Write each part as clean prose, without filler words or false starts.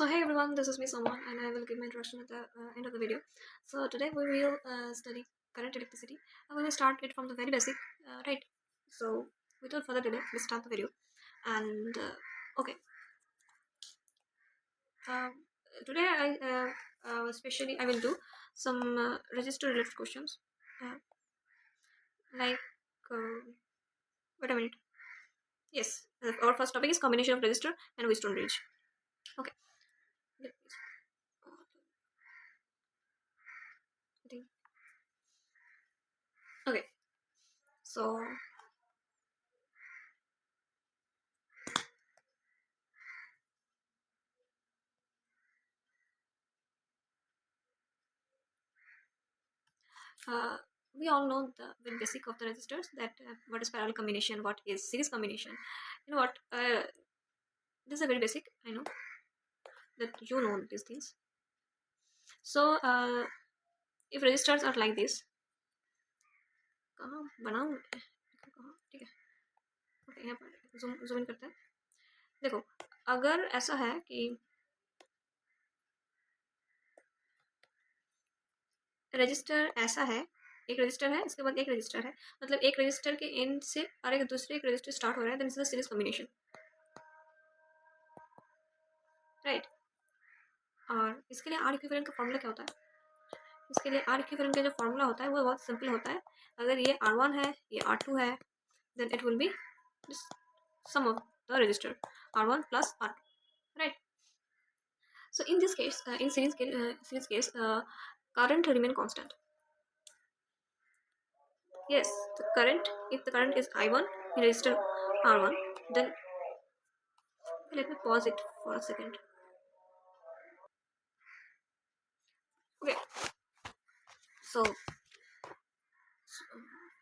So hey everyone, this is me Someone and I will give my introduction at the end of the video. So today we will study current electricity and we will start it from the very basic, right? So without further delay, let's start the video. And okay, um, today especially I will do some register related questions, uh, like uh, wait a minute. Yes, our first topic is combination of resistor and Wheatstone bridge. Okay, I think okay. So uh, we all know the basic of the resistors, that what is parallel combination, what is series combination. You know what, this is a very basic, I know that you know these things. So if resistors are like this, कहाँ बनाऊँ कहाँ, ठीक है okay यहाँ पर zoom in करते हैं. देखो अगर ऐसा है कि रजिस्टर ऐसा है, एक रजिस्टर है इसके बाद एक रजिस्टर है, मतलब एक रजिस्टर के एंड से और एक दूसरे एक रजिस्टर स्टार्ट हो रहा है, then is the series combination, right. और इसके लिए आर इक्विवेलेंट का फॉर्मूला क्या होता है? इसके लिए आर इक्विवेलेंट का जो फॉर्मूला होता है वो बहुत सिंपल होता है. अगर ये R1 है, ये R2 है, then it will be sum of the resistor R1 plus R2, right? So in this case, in series case, current remain constant. Yes, the current, if the current is I1 in resistor R1, then let me pause it for a second. Okay, so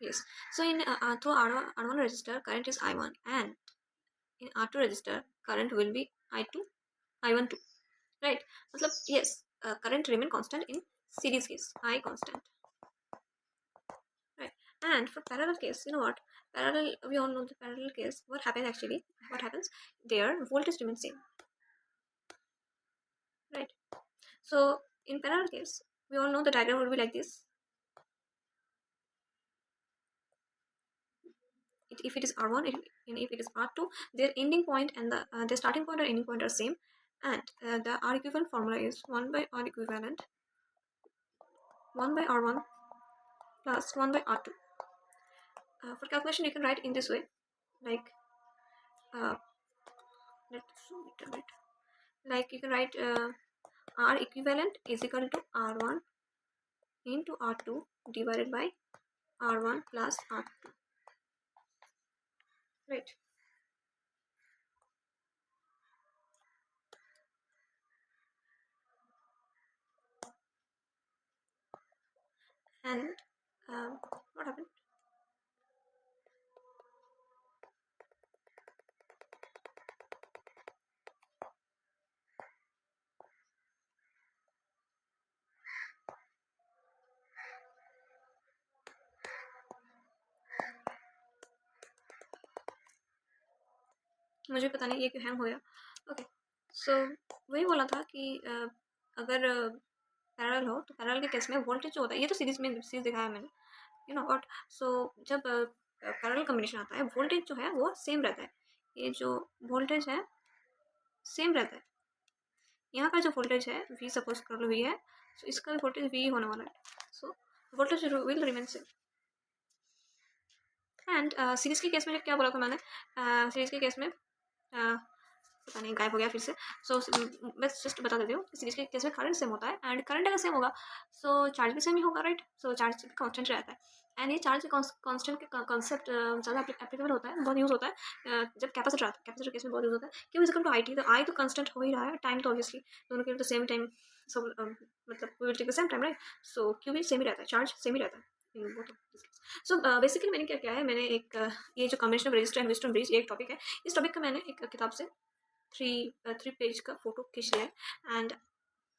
yes, so in through R1 resistor current is I1, and in R2 register current will be I2, I1 2, right? मतलब yes, current remain constant in series case, I constant, right? And for parallel case, you know what, parallel, we all know the parallel case, what happens actually, what happens there, voltage remains same, right? So in parallel case, we all know the diagram would be like this. If it is R1, if it is R2, their ending point and their starting point or ending point are same, and the R equivalent formula is 1 by R equivalent 1 by R1 plus 1 by R2. For calculation you can write in this way, like like you can write R equivalent is equal to R1 into R2 divided by R1 plus R2, right? And what happened? मुझे पता नहीं ये क्यों hang हो गया. Okay, सो वही बोला था कि अगर पैरेलल हो तो पैरेलल के केस में वोल्टेज जो होता है, ये तो सीरीज दिखाया मैंने, यू नो व्हाट. सो जब पैरेलल कॉम्बिनेशन आता है वोल्टेज जो है वो सेम रहता है, ये जो वोल्टेज है सेम रहता है. यहाँ का जो वोल्टेज है वी सपोज कर लो वी है, सो इसका भी वोल्टेज वी होने वाला है, so voltage will remain same. And series के केस में क्या बोला था मैंने, सीरीज के केस में पता नहीं गायब हो गया फिर से. सो मैं जस्ट बता देती हूँ, सीरीज के केस में करंट सेम होता है, एंड करंट अगर सेम होगा सो चार्ज भी सेम ही होगा, राइट? सो चार्ज कांस्टेंट रहता है, एंड ये चार्ज कांस्टेंट का कॉन्सेप्ट ज़्यादा एप्लीकेबल होता है, बहुत यूज़ होता है जब कैपेसिटर आता है. कैपेसिटर केस में बहुत यूज़ होता है, क्यों? इजिकल टू आई टी, तो आई तो कांस्टेंट हो ही रहा है, टाइम तो ऑब्वियसली दोनों के लिए तो सेम टाइम, सब मतलब we will take the same time, right? So क्यों भी सेम ही रहता है, चार्ज सेम ही रहता है. सो बेसिकली मैंने क्या किया है, मैंने एक ये जो combination of resistor and Wheatstone bridge एक टॉपिक है, इस टॉपिक का मैंने एक किताब से थ्री पेज का फोटो खींच लिया है, एंड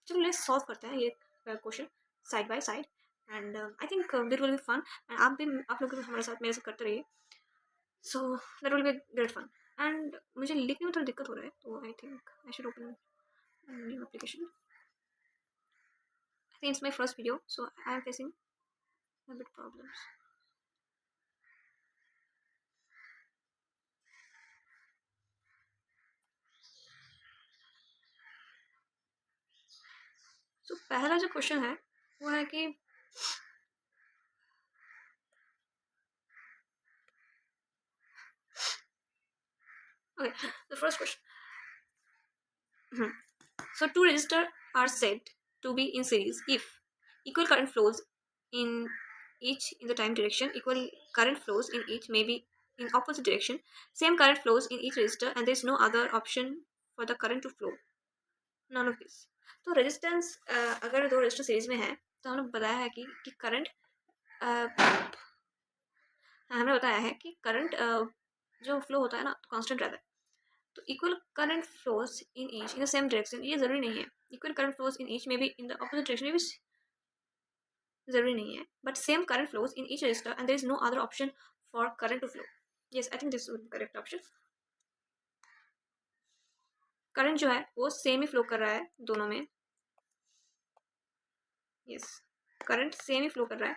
चलो लेट्स सॉल्व करते हैं ये question side by side, and I think that will be fun, and आप लोग भी हमारे साथ मेरे साथ करते रहिए, so that will be great fun. And मुझे लिखने में थोड़ा दिक्कत हो रहा है, तो I think I should open new application. I think it's my first video, so I am facing a bit problems. So पहला जो क्वेश्चन है वो है कि okay, the first question. So two resistors are said to be in series if equal current flows in each in the time direction, equal current flows in each may be in opposite direction, same current flows in each resistor and there is no other option for the current to flow. None of this. तो resistance अगर दो resistor series में है तो हमने बताया है कि करंट हमने बताया है कि करंट जो फ्लो होता है ना तो कांस्टेंट रहता है. तो equal current flows in each in the same direction ये जरूरी नहीं है. Equal current flows in each में भी इन द ऑपोजिट डायरेक्शन ये भी जरूरी नहीं है. But same current flows in each resistor and there is no other option for current to flow. Yes, I think this would be correct option. Current जो है वो सेम ही flow कर रहा है दोनों में. यस, करंट सेम ही flow कर रहा है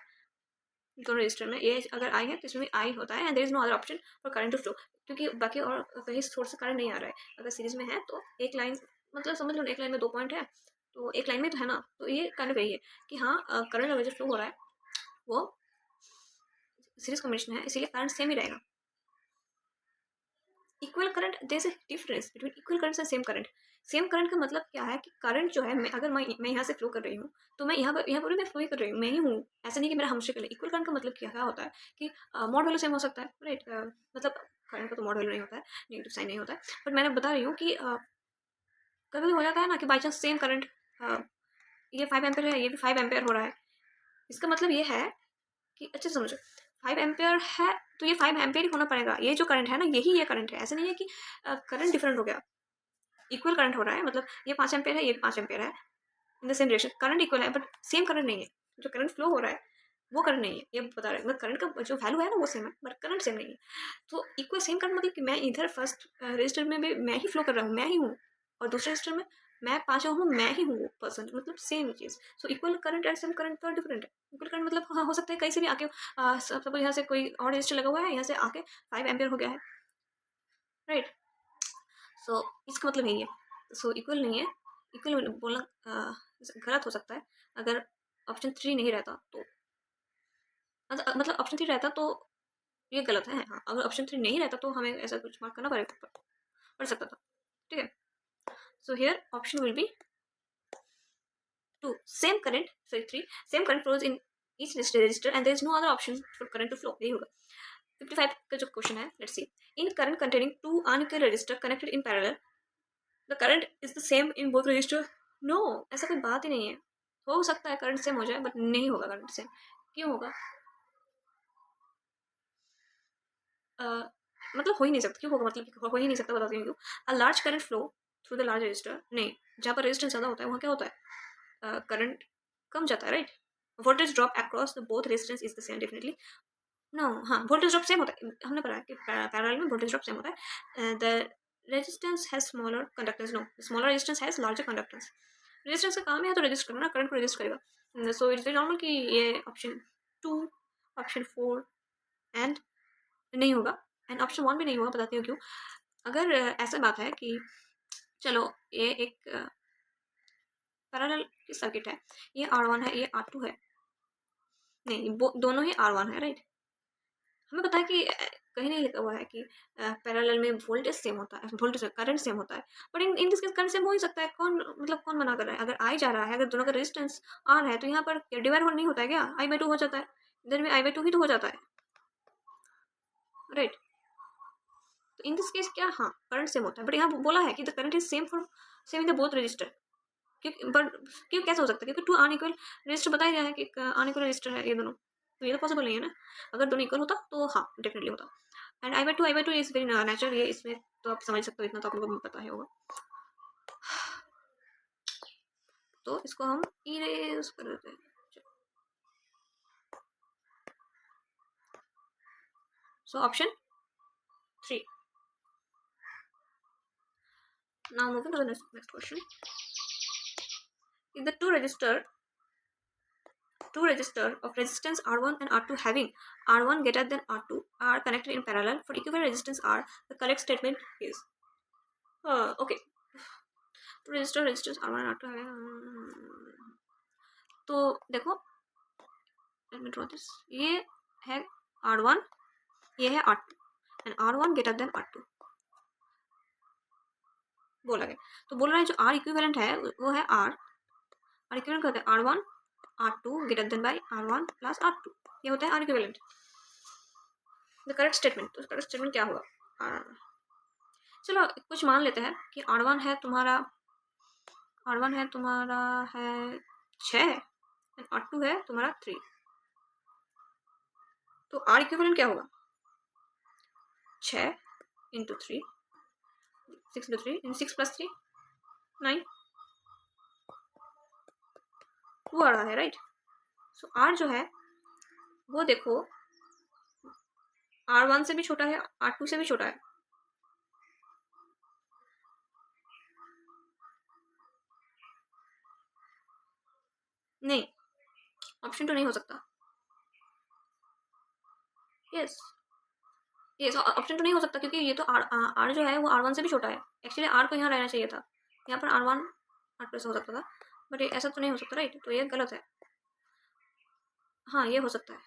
दोनों रजिस्टर में. ये अगर आई है तो इसमें भी आई होता है and there is no other option for current to flow, क्योंकि बाकी और कहीं सोर्स से करंट नहीं आ रहा है. अगर सीरीज में है तो एक लाइन, मतलब समझ लो एक लाइन में दो पॉइंट है तो एक लाइन में तो है ना. तो ये काइंड ऑफ यही है कि हाँ करंट अगर जो फ्लो हो रहा है वो सीरीज कॉम्बिनेशन है इसीलिए करंट सेम ही रहेगा. Equal current, there is a difference between equal current and same current. Same current का मतलब क्या है कि करंट जो है अगर मैं यहाँ से फ्लो कर रही हूँ तो मैं यहाँ पर भी मैं फ्लो ही कर रही हूँ, मैं ही हूँ. ऐसा नहीं कि मेरा हमशक्ल है. इक्वल करंट का मतलब क्या होता है कि मॉड वैल्यू सेम हो सकता है, राइट. मतलब करंट का तो मॉड वैल्यू नहीं होता है, नेगेटिव साइन नहीं होता है. बट मैंने बता रही हूँ कि कभी हो जाता है ना कि बाई चांस सेम करंट ये 5 एम्पेयर है, ये भी 5 एम्पेयर हो रहा है. इसका मतलब ये है कि अच्छे से समझो, 5 एम्पेयर है तो ये 5 एम्पेयर ही होना पड़ेगा. ये जो करंट है ना यही ये करंट है. ऐसा नहीं है कि करंट डिफरेंट हो गया. इक्वल करंट हो रहा है, मतलब ये 5 एम्पेयर है, ये 5 एम्पेयर है. In the same direction current equal है बट सेम करंट नहीं है. जो करंट फ्लो हो रहा है वो करंट नहीं है. ये बता रहे हैं मतलब करंट का जो वैल्यू है ना वो सेम है बट करंट सेम नहीं है. तो इक्वल सेम करंट मतलब कि मैं इधर फर्स्ट रजिस्टर में भी मैं ही फ्लो कर रहा हूँ, मैं ही हूँ, और दूसरे रजिस्टर में मैं पाँचों हूँ, मैं ही हूँ वो पर्सन, मतलब same cheese. So equal current and same current तो डिफरेंट है. इक्वल करंट मतलब हाँ हो सकता है कहीं से भी आके सपोज यहाँ से कोई और रजिस्टर लगा हुआ है, यहाँ से आके 5 एम्पेयर हो गया है, राइट. सो इसका मतलब यही है. सो इक्वल नहीं है. इक्वल बोलना गलत हो सकता है अगर ऑप्शन 3 नहीं रहता तो. मतलब ऑप्शन 3 रहता तो ये गलत है. हाँ, अगर ऑप्शन 3 नहीं रहता तो हमें ऐसा कुछ मार्क करना पड़ सकता था. ठीक है. So here option will be 2. Same current, sorry 3. Same current flows in each register and there is no other option for current to flow. यही होगा. 55 का जो क्वेश्चन है, let's see. In current containing two unequal resistors connected in parallel, the current is the same in both resistor. No, ऐसा कोई बात ही नहीं है. हो सकता है करंट सेम हो जाए बट नहीं होगा करंट सेम. क्यों होगा? मतलब हो ही नहीं सकता. क्यों होगा? मतलब हो ही नहीं सकता, बताती हूँ क्यों. A large current flow through the large register, नहीं, जहाँ पर रेजिस्टेंस ज़्यादा होता है वहाँ क्या होता है, करंट कम जाता है, right. Voltage drop across the both resistance is the same definitely. No, हाँ वोल्टेज ड्रॉप सेम होता है. हमने पढ़ा है कि पैरेलल में वोल्टेज ड्रॉप सेम होता है. The resistance has smaller conductance. No, smaller resistance has larger conductance. Resistance का काम है तो रेजिस्ट करना, करंट को रेजिस्ट करेगा. सो इट्स वेरी नॉर्मल कि ये ऑप्शन 2, ऑप्शन 4 एंड नहीं होगा एंड ऑप्शन 1 भी नहीं होगा. बताती हूँ क्यों. अगर ऐसा बात है कि चलो ये एक पैरेलल सर्किट है, ये R1 है, ये R2 है. नहीं, दोनों ही R1 है, राइट. हमें पता है कि कहीं नहीं लिखा हुआ है कि पैरेलल में वोल्टेज सेम होता है, वोल्टेज करंट सेम होता है. But in this case current same हो ही सकता है. कौन मतलब कौन मना कर रहा है? अगर आई जा रहा है, अगर दोनों का रेजिस्टेंस आर है तो यहाँ पर डिवाइड नहीं होता है क्या? I/2 हो जाता है. इधर में I/2 ही तो हो जाता है, राइट. तो इन दिस केस क्या, हाँ करंट सेम होता है. बट यहाँ बोला है कि the current is same for same in the both register. क्यों बट क्यों कैसे हो सकता है? क्योंकि टू अनइक्वल रजिस्टर बताया गया है कि अनइक्वल रजिस्टर है ये दोनों. तो ये तो पॉसिबल नहीं है ना. अगर दोनों इक्वल होता तो हाँ डेफिनेटली होता. And I/2 is very natural. ये इसमें तो आप समझ सकते हो, इतना तो आप लोगों को पता ही होगा. तो इसको हम इरेज कर देते हैं. So option 3. Now moving to the next question. if the two register of resistance R1 and R2 having R1 greater than R2 are connected in parallel for equivalent resistance R, the correct statement is okay. तो resistance R1 and R2 having तो देखो let me draw this. ये है R1, ये है R2 and R1 greater than R2 बोला गया। तो बोल रहा है जो R इक्विवेलेंट है वो है R इक्विवेलेंट कहते हैं R1 R2 greater than by R1 plus R2, ये होता है R equivalent. The correct statement, तो करेक्ट स्टेटमेंट क्या होगा? चलो कुछ मान लेते हैं कि R1 है तुम्हारा है 6 एंड R2 है तुम्हारा 3, तो R इक्विवेलेंट क्या होगा? 6 इंटू 3, 6 इंटू 3 6 प्लस 3 9 वो आ रहा है, राइट। सो R जो है वो देखो R1 से भी छोटा है, R2 से भी छोटा है। नहीं, ऑप्शन तो नहीं हो सकता। यस ऑप्शन तो नहीं हो सकता क्योंकि ये तो R जो है वो R1 से भी छोटा है। एक्चुअली R को यहाँ रहना चाहिए था, यहाँ पर R1 R2 से हो सकता था, बट ये ऐसा तो नहीं हो सकता, राइट। तो ये गलत है। हाँ ये हो सकता है,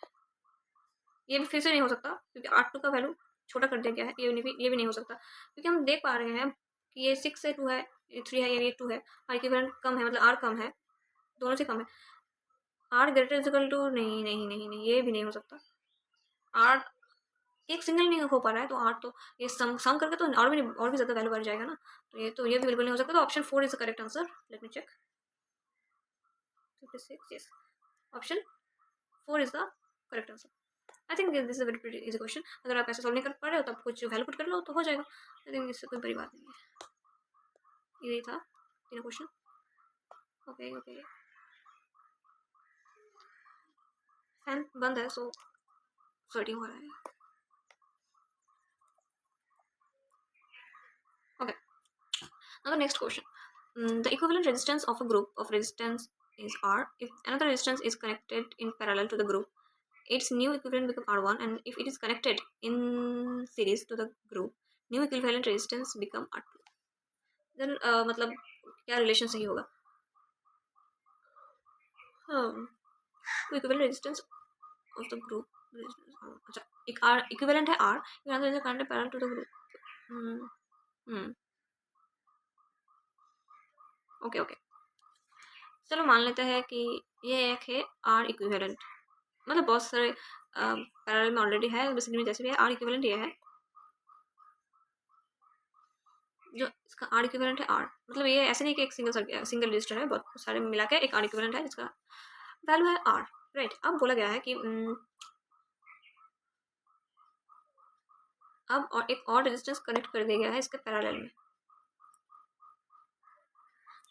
ये भी फिर से नहीं हो सकता क्योंकि R2 का वैल्यू छोटा कर दिया गया है। ये भी नहीं हो सकता क्योंकि हम देख पा रहे हैं कि ये 6 है, 2 है, ये 3 है, ये 2 है। R इक्विवेलेंट कम है, मतलब R कम है, दोनों से कम है। R ग्रेटर इक्वल टू नहीं, ये भी नहीं हो सकता। R एक सिंगल नहीं हो पा रहा है, तो R तो ये सम करके तो और भी ज़्यादा वैल्यू बढ़ जाएगा ना, तो ये भी बिल्कुल नहीं हो सकता। तो option 4 is the correct answer. Let me check. 56, yes, option 4 is the correct answer. I think this is a very pretty easy question. अगर आप ऐसे सॉल्व नहीं कर पा रहे हो तो आप कुछ वैल्यू पुट कर लो तो हो जाएगा। आई थिंक इससे कोई बड़ी बात नहीं है। यही था तीनों क्वेश्चन। ओके फैन बंद है, सो स्वेटिंग हो रहा है। Okay, now the next question. The equivalent resistance of a group of resistance is R. If another resistance is connected in parallel to the group, its new equivalent become R1, and if it is connected in series to the group, new equivalent resistance become R2. Then मतलब क्या relation सही होगा? तो equivalent resistance of the group, अच्छा एक R equivalent है R, another is connected parallel to the group. Okay चलो मान लेते हैं कि ये एक है R इक्विवेलेंट, मतलब बहुत सारे पैरेलल में ऑलरेडी है, बेसिकली जैसे भी है R इक्विवेलेंट ये है, जो इसका R इक्विवेलेंट है R, मतलब ये ऐसे नहीं कि एक सिंगल रजिस्टर है, बहुत सारे मिला के एक R इक्विवेलेंट है जिसका वैल्यू है R, राइट। अब बोला गया है कि अब और एक और रेजिस्टेंस कनेक्ट कर दिया गया है इसके पैरेलल में।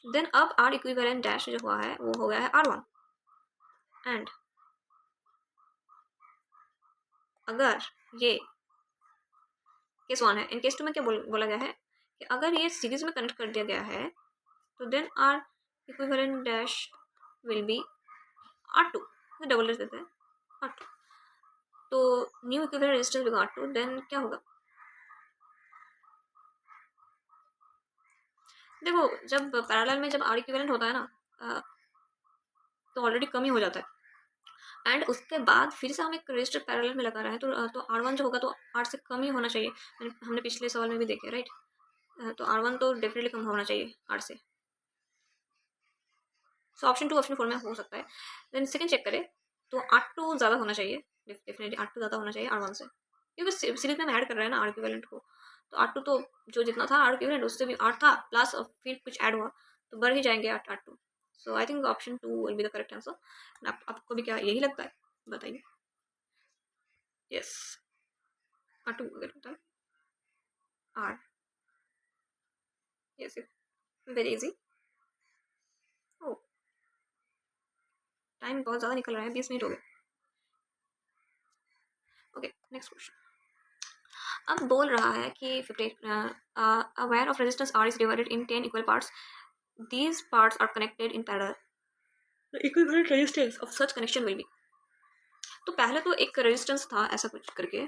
देन अब R इक्विवेलेंट डैश जो हुआ है वो हो गया है R1, एंड अगर ये केस 1 है, इन केस 2 में क्या बोला गया है कि अगर ये सीरीज में कनेक्ट कर दिया गया है तो then R equivalent dash will be R2, double dash देते हैं R2, तो new equivalent resistance become R2, then क्या होगा? देखो जब पैरेलल में जब R इक्विवेलेंट होता है ना तो ऑलरेडी कम ही हो जाता है, एंड उसके बाद फिर से हम एक रजिस्टर पैरेलल में लगा रहे हैं तो R1 जो होगा तो R से कम ही होना चाहिए। हमने पिछले सवाल में भी देखे, राइट। तो R1 तो डेफिनेटली कम होना चाहिए R से। सो ऑप्शन 2 ऑप्शन 4 में हो सकता है। देन सेकंड चेक करें तो R2 ज़्यादा होना चाहिए, डेफिनेटली R2 ज़्यादा होना चाहिए R1 से, क्योंकि सीरीज में हम ऐड कर रहे हैं ना R इक्विवेलेंट को, तो R2 तो जो जितना था R इक्विवेलेंट उससे भी R था प्लस फिर कुछ ऐड हुआ तो बढ़ ही जाएंगे R2। So I think option 2 will be the correct answer. आपको भी क्या यही लगता है, बताइए। यस R2 लगता है R, यस वेरी इजी। ओ टाइम बहुत ज़्यादा निकल रहा है, 20 मिनट हो गए। Okay next question. अब बोल रहा है कि 50 a wire of resistance R is divided in 10 equal parts. These parts are connected in parallel. The equivalent resistance of such connection will B. तो पहले तो एक रेजिस्टेंस था ऐसा कुछ करके,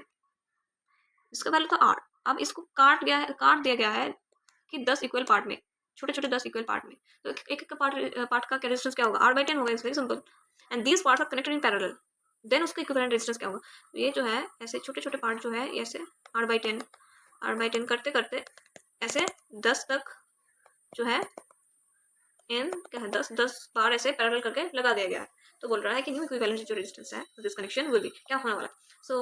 इसका पहले तो आर, अब इसको काट दिया गया है कि 10 इक्वल पार्ट में, छोटे छोटे 10 इक्वल पार्ट में। तो एक एक पार्ट का रेजिस्टेंस क्या होगा, R/10 होगा। It's very simple. And these parts are connected in parallel, then उसका इक्विवेलेंट रेजिस्टेंस क्या होगा। तो ये जो है ऐसे छोटे छोटे पार्ट जो है ऐसे R/10 करते करते ऐसे 10 तक जो है इन क्या है 10 बार ऐसे पैरेलल करके लगा दिया गया है। तो बोल रहा है कि न्यू इक्विवेलेंट जो रेजिस्टेंस है दिस कनेक्शन विल बी क्या होने वाला है। So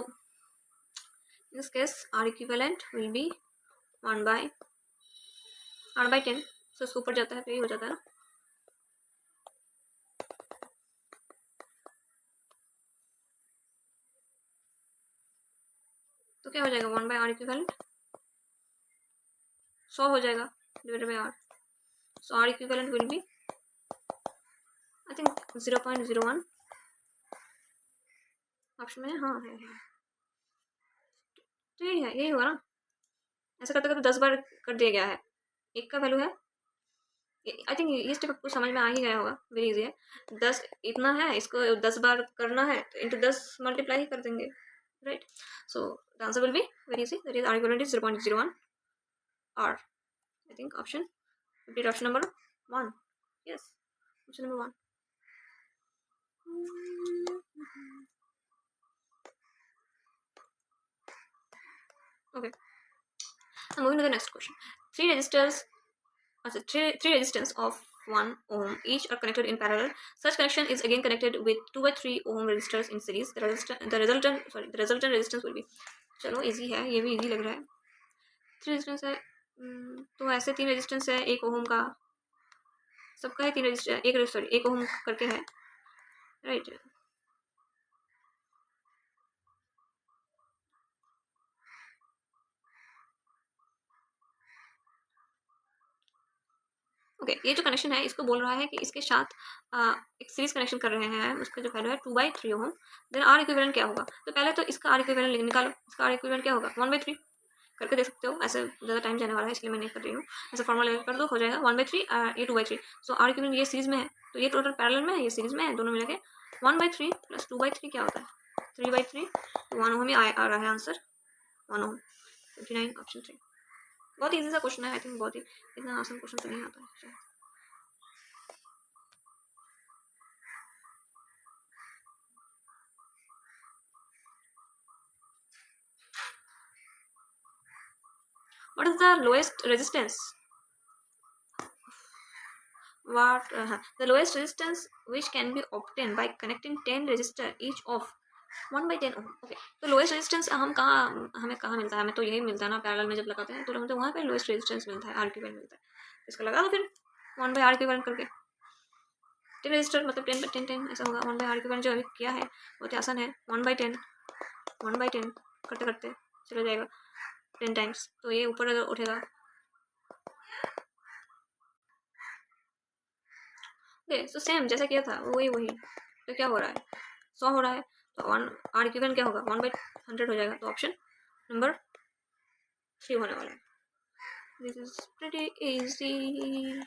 in this case R equivalent will be 1/R/10। So इसके ऊपर जाता है तो यही हो जाता है ना। तो क्या हो जाएगा 1/R इक्विवेलेंट 100 हो जाएगा divided by R। So R equivalent will be I think 0.01 option में। हाँ है। तो यही होगा ना। ऐसा करते करते 10 बार कर दिया गया है। एक का वैल्यू है, आई थिंक ये स्टेप आपको समझ में आ ही गया होगा, वेरी इजी है। 10 इतना है, इसको 10 बार करना है तो इंटू 10 मल्टीप्लाई ही कर देंगे, right. So the answer will be very easy, that is R equivalent is 0.01 R। I think option repeat option number 1. Yes, option number 1. Okay, I'm moving to the next question. Three resistors, three resistance of 1 ohm each are connected in parallel. Such connection is again connected with 2/3 ohm resistors in series. The resultant resistance will be, चलो easy है, ये भी easy लग रहा है। 3 resistance है, तो ऐसे 3 रेजिस्टेंस है, 1 ओम का सबका है, 3 रेजिस्टर 1 ओम करके है, राइट। ओके, ये जो कनेक्शन है इसको बोल रहा है कि इसके साथ एक सीरीज कनेक्शन कर रहे हैं, उसका जो वैल्यू है 2/3 ओम। देन R इक्विवेलेंट क्या होगा, तो पहले तो इसका R इक्विवेलेंट निकालो। इसका R इक्विवेलेंट क्या होगा 1/3 करके देख सकते हो। ऐसे ज़्यादा टाइम जाने वाला है इसलिए मैं नहीं कर रही हूँ, ऐसे फॉर्मूला कर दो, हो जाएगा 1/3 ये 2/3। सो R इक्विवेलेंट ये सीरीज में है तो ये टोटल पैरेलल में है, ये सीरीज में है, दोनों मिला के 1/3 प्लस 2/3 क्या होता है 3/3। तो 1 ओम ही आ रहा है आंसर, 1 ओम। 59 ऑप्शन 3। बहुत ईजी सा क्वेश्चन है, आई थिंक बहुत ही इतना आसान क्वेश्चन तो नहीं आता है। What is the lowest resistance? The lowest resistance which can be obtained by connecting 10 resistor each of 1/10 ohm. Okay, तो लोएस्ट रेजिस्टेंस हमें कहाँ मिलता है, हमें तो यही मिलता है ना, पैरेलल में जब लगाते हैं तो हमें तो वहाँ पे लोएस्ट रेजिस्टेंस मिलता है, R इक्विवेलेंट मिलता है। इसका लगा दो फिर 1/R इक्विवेलेंट करके, 10 रजिस्टर मतलब 10/10 ऐसा होगा। 1/R इक्विवेलेंट जो अभी किया है बहुत ही आसान है, 1/10 करते करते चला जाएगा 10 टाइम्स, तो ये ऊपर उठेगा। तो सेम जैसा किया था वही। तो क्या हो रहा है 100 हो रहा है, तो 1 R इक्विवेलेंट क्या होगा 1/100 हो जाएगा। तो ऑप्शन नंबर 3 होने वाला है। This is pretty easy.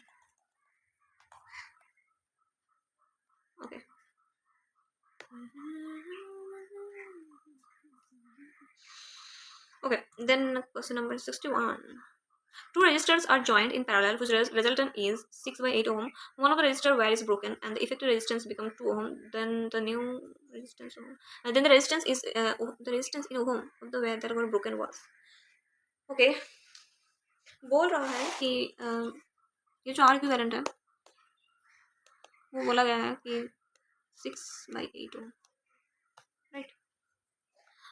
Okay, then question number 61. Two resistors are joined in parallel whose resultant is 6/8 ohm. One of the resistor wire is broken and the effective resistance becomes 2 ohm. Then the new resistance then the resistance is the resistance in ohm of the wire that got broken was. Okay, बोल रहा है कि ये जो R equivalent है वो बोला गया है कि 6/8 ओम, राइट।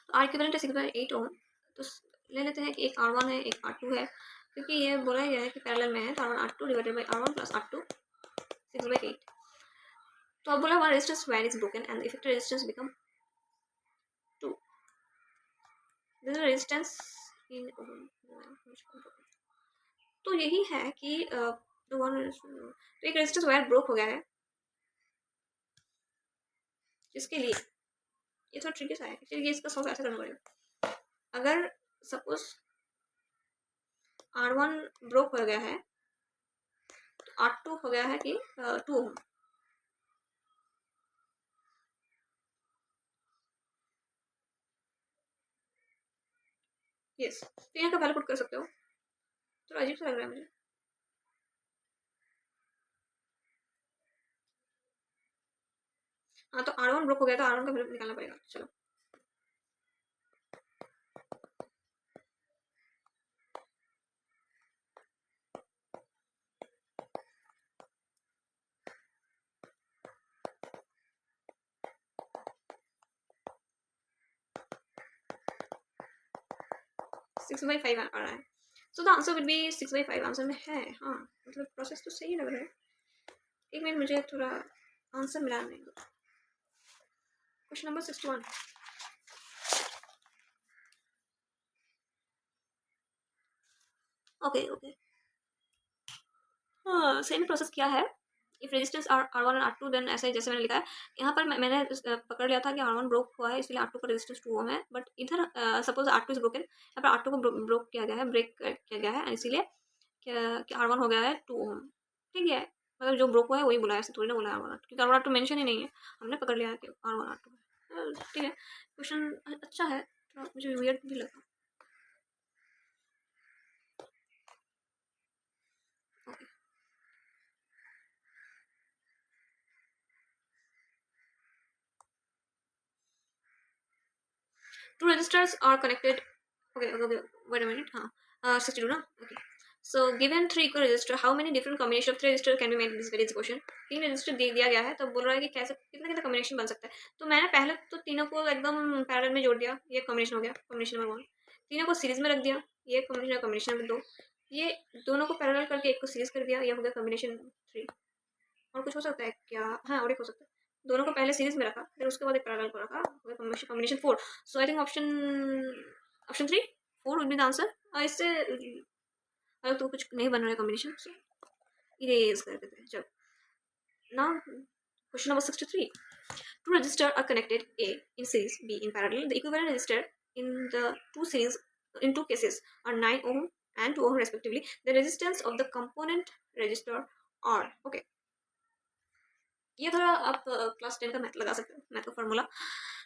तो R इक्विवेलेंट है 6/8 ओम, तो ले लेते हैं कि एक R1 है एक R2 है, क्योंकि ये बोला गया है कि पैरेलल में है, तो R1 R2 divided by R1 plus R2 6/8। तो अब बोला हमारा resistance wire is broken and effective resistance become 2। This is resistance in ohm. तो यही है कि तो एक रेजिस्टेंस वायर ब्रोक हो गया है, जिसके लिए ये थोड़ा ट्रिकी सा है, इसलिए इसका सॉल्व ऐसा करना पड़ेगा। अगर सपोज R1 ब्रोक हो गया है तो R2 हो गया है कि 2 ओम, यस, तो यहाँ का वैल्यू पुट कर सकते हो। थोड़ा अजीब सा लग रहा है मुझे। हाँ, तो R1 ब्रोक हो गया तो R1 का वैल्यू निकालना पड़ेगा। चलो, 6/5 आ रहा है। So the answer will be 6/5 answer में है। हाँ, मतलब प्रोसेस तो सही लग रहा है। एक मिनट, मुझे थोड़ा आंसर मिला नहीं। Question number 61। ओके ओके, हाँ सही में प्रोसेस किया है। If resistance R1 and R2 then ऐसा ही जैसे मैंने लिखा है यहाँ पर। मैंने पकड़ लिया था कि R1 ब्रोक हुआ है, इसलिए R2 का रेजिस्टेंस 2 ओम है। बट इधर सपोज R2 इज ब्रोकन, यहाँ पर R2 को ब्रोक किया गया है, ब्रेक किया गया है, इसीलिए कि R1 हो गया है 2 ओम। ठीक है, मतलब जो ब्रोक हुआ है वही बोला है, ऐसे थोड़ी ना बोला है R1 क्योंकि R1 R2 मेंशन ही नहीं है। हमने पकड़ लिया है कि R1 R2 है। ठीक है, क्वेश्चन अच्छा है, थोड़ा मुझे वियर्ड भी लगा। Two registers are connected. Okay, wait a minute. हाँ, 62 ना. Okay. So given three equal resistor, how many different combination of three resistor can be made? This very question. तीन रजिस्टर दे दिया गया है, तो बोल रहा है कि कैसे कितना कितना कॉम्बिनेशन बन सकता है। तो मैंने पहले तो तीनों को एकदम पैरेलल में जोड़ दिया, ये कॉम्बिनेशन हो गया, कॉम्बिनेशन नंबर 1। तीनों को सीरीज में रख दिया, ये कॉम्बिनेशन, कॉम्बिनेशन नंबर 2। ये दोनों को पैरेलल करके एक को सीरीज कर दिया, ये हो गया कॉम्बिनेशन 3। और कुछ हो सकता है क्या? हाँ, और एक हो सकता है, दोनों को पहले सीरीज में रखा, फिर उसके बाद एक पैरेलल को रखा, combination 4। So I think option 3 4 would be the answer. इससे अगर तो कुछ नहीं बन रहा है कॉम्बिनेशन, सो इरेज कर देते हैं। चलो, now question number 63। Two resistors are connected, A in series, B in parallel. The equivalent resistor in the two series in two cases are 9 ohm and 2 ohm respectively. The resistance of the component resistor are okay. ये थोड़ा आप class 10 का math लगा सकते हो, math का formula.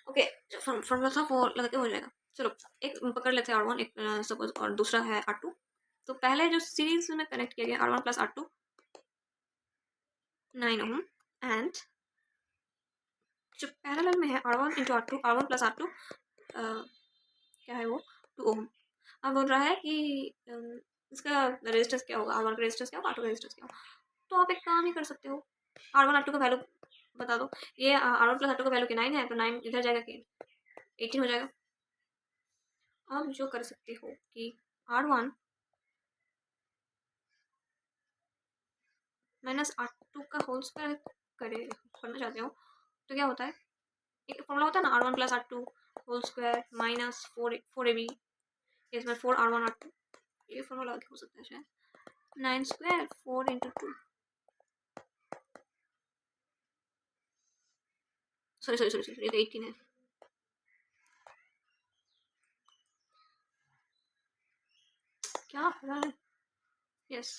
Okay, formula था वो लगा के हो जाएगा। चलो, एक पकड़ लेते हैं R1, एक सपोज, और दूसरा है R2। तो पहले जो सीरीज में कनेक्ट किया गया R1 plus R2 9 ohm, and जो पैरेलल में है R1 into R2, R1 plus R2 क्या है वो 2 ओम। अब बोल रहा है कि इसका रेजिस्टेंस क्या होगा, R1 का रेजिस्टेंस क्या होगा, R2 का रेजिस्टेंस क्या होगा। तो आप एक काम ही कर सकते हो, R1 R2 का वैल्यू बता दो। ये R1 प्लस R2 का वैल्यू 9 है, तो 9 इधर जाएगा कि 18 हो जाएगा। अब जो कर सकते हो कि R1 माइनस R2 का होल स्क्वायर करना चाहते हो, तो क्या होता है, एक फॉर्मूला होता है ना, R1 plus R2 whole square minus 4AB, इसमें 4R1 R2, ये फॉर्मूला हो सकता है शायद। 9 स्क्वायर 4 इंटू 2, सॉरी, ये तो 18 है। क्या हो रहा है? यस,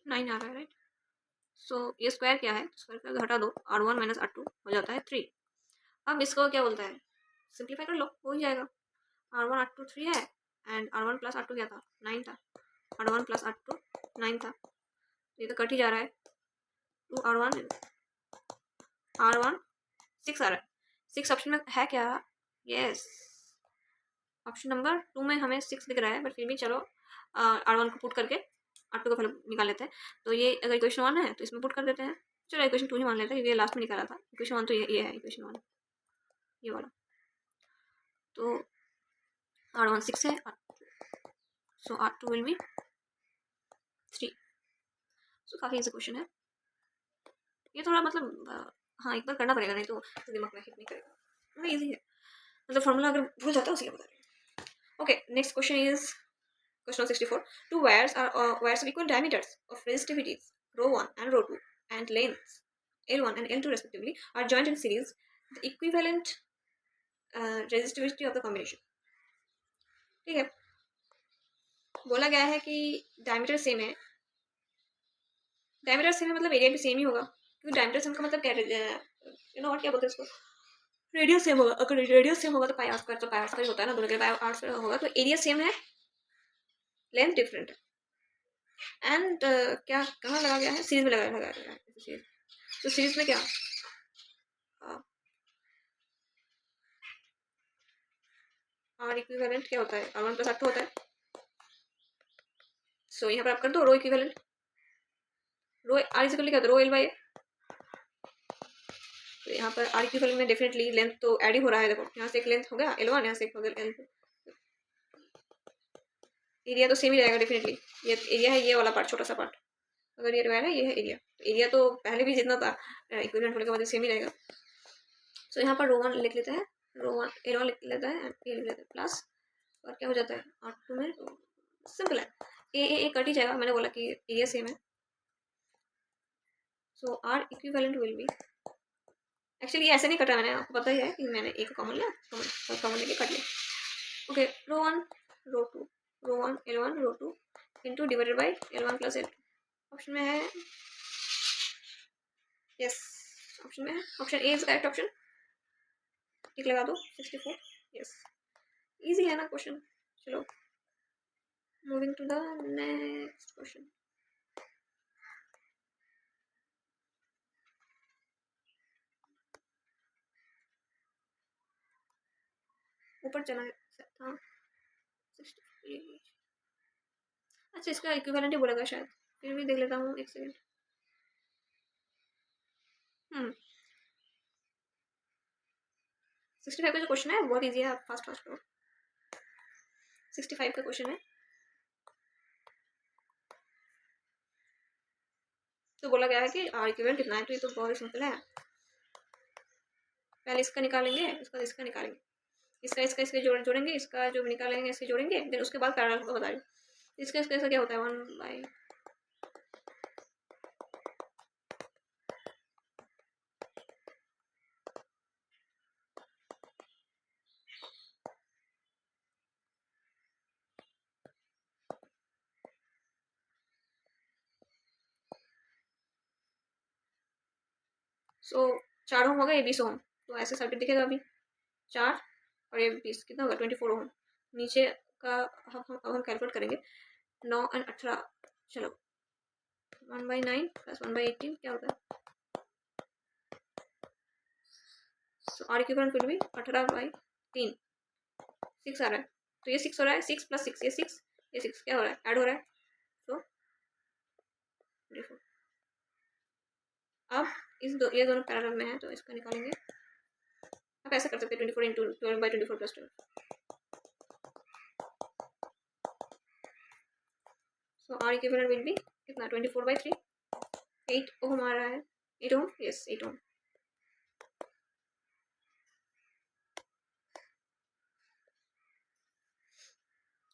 9 आ रहा है, राइट। सो ये स्क्वायर क्या है, स्क्वायर का घटा दो, R1 माइनस R2 हो जाता है 3। अब इसको क्या बोलता है, सिंप्लीफाई कर लो, हो ही जाएगा। R1 R2 3 है, एंड R1 प्लस R2 क्या था, 9 था। R1 प्लस R2 9 था, ये तो कट ही जा रहा है। 2 R1 6 आ रहा है। 6 ऑप्शन में है क्या? यस, ऑप्शन नंबर 2 में हमें 6 दिख रहा है, बट फिर भी चलो R1 को पुट करके R2 का वैल्यू निकाल लेते हैं। तो ये अगर इक्वेशन 1 है तो इसमें पुट कर देते हैं। चलो इक्वेशन 2 ही मान लेते हैं, क्योंकि ये लास्ट में निकाला था। इक्वेशन 1 तो ये है, इक्वेशन 1 ये वाला। तो R1 6 है, सो R2 विल बी 3। सो काफ़ी इजी क्वेश्चन है ये, थोड़ा मतलब हाँ एक बार करना पड़ेगा, नहीं तो दिमाग में हिट नहीं करेगा। मतलब ईजी है, मतलब फॉर्मूला अगर भूल जाता है उसके बता रहे हैं। Okay, next question is question 64. Two wires of equal diameters of resistivities ρ1 and ρ2 and lengths L1 and L2 respectively are joined in series. The equivalent resistivity of the combination. ठीक है, बोला गया है कि डायमीटर सेम है। Diameter same है मतलब area भी सेम ही होगा, क्योंकि डायमीटर सेम का मतलब क्या, यू नो व्हाट, क्या बोलते हैं इसको, रेडियस सेम होगा। अगर रेडियस सेम होगा तो पाई आर स्क्वायर, तो पाई आर स्क्वायर होता है ना, दोनों के पाई आर स्क्वायर होगा, तो एरिया सेम है, लेंथ डिफरेंट है। एंड क्या कहाँ लगा गया है, सीरीज में लगाया गया है सीरीज। तो सीरीज में क्या, आर इक्विवेलेंट क्या होता है, R1 प्लस R2 होता है। सो यहाँ पर आप कर दो रो इक्विवेलेंट, रो आर इज क्या होता है, रो एल बाई। तो यहाँ पर आर इक्विवेलेंट में डेफिनेटली लेंथ तो ऐड ही हो रहा है। देखो यहाँ से एक लेंथ हो गया L1, यहाँ से एक हो गया L2। एरिया तो सेम ही रहेगा डेफिनेटली। ये एरिया है, ये वाला पार्ट, छोटा सा पार्ट, अगर ये डिवाइड है, ये है एरिया। तो एरिया तो पहले भी जितना था इक्विवेलेंट होने के बाद सेम ही रहेगा। सो यहाँ पर रो वन लिख लेते हैं, रो वन L1 लिख लेता है, ये लिख लेते हैं प्लस, और क्या हो जाता है R2 में, सिंपल है, ए कट ही जाएगा, मैंने बोला कि एरिया सेम है। So R equivalent will be, actually ऐसे नहीं कटा मैंने, आपको पता ही है कि मैंने एक कॉमन लिया, कॉमन लेके कट लिया। Okay, rho one rho two, rho one L1 rho two into divided by L1 plus L2। Option में है, यस ऑप्शन में है, option A is correct option, tick लगा दो 64। यस, इजी है ना क्वेश्चन। चलो moving to the next question. ऊपर चला है था 63। अच्छा, इसका इक्विवेलेंट ही बोलेगा शायद, फिर भी देख लेता हूँ, एक सेकेंड। 65 का जो क्वेश्चन है बहुत ईजी है, आप फास्ट फास्ट करो। 65 का क्वेश्चन है, तो बोला गया है कि आर इक्विवेलेंट कितना है, तो ये तो बहुत ही सिंपल है। पहले इसका निकालेंगे, इसका निकालेंगे, इसका इसके जोड़ेंगे, इसका जो निकालेंगे इसके जोड़ेंगे, देन उसके बाद पैरेलल को बताएंगे। इसका क्या होता है 1 बाई, सो 4 ओम होगा, ये 20 ओम, तो ऐसे सर्किट दिखेगा अभी 4 और ये 20, कितना होगा 24 ओम। नीचे का हम कैलकुलेट करेंगे, 9 और 18, चलो 1/9 प्लस 1/18 क्या होता है, so R equivalent will B 18/3, 6 आ रहा है, तो ये 6 हो रहा है, 6 प्लस 6, ये 6, ये 6 क्या हो रहा है, ऐड हो रहा है, तो 24। अब ये दोनों पैरेलल में है, तो इसका निकालेंगे। आप ऐसा कर सकते हैं 24 into 12/24 plus 12, so R equivalent will be कितना 24/3, 8 ओम आ रहा है, 8 ओम, यस 8 ओम।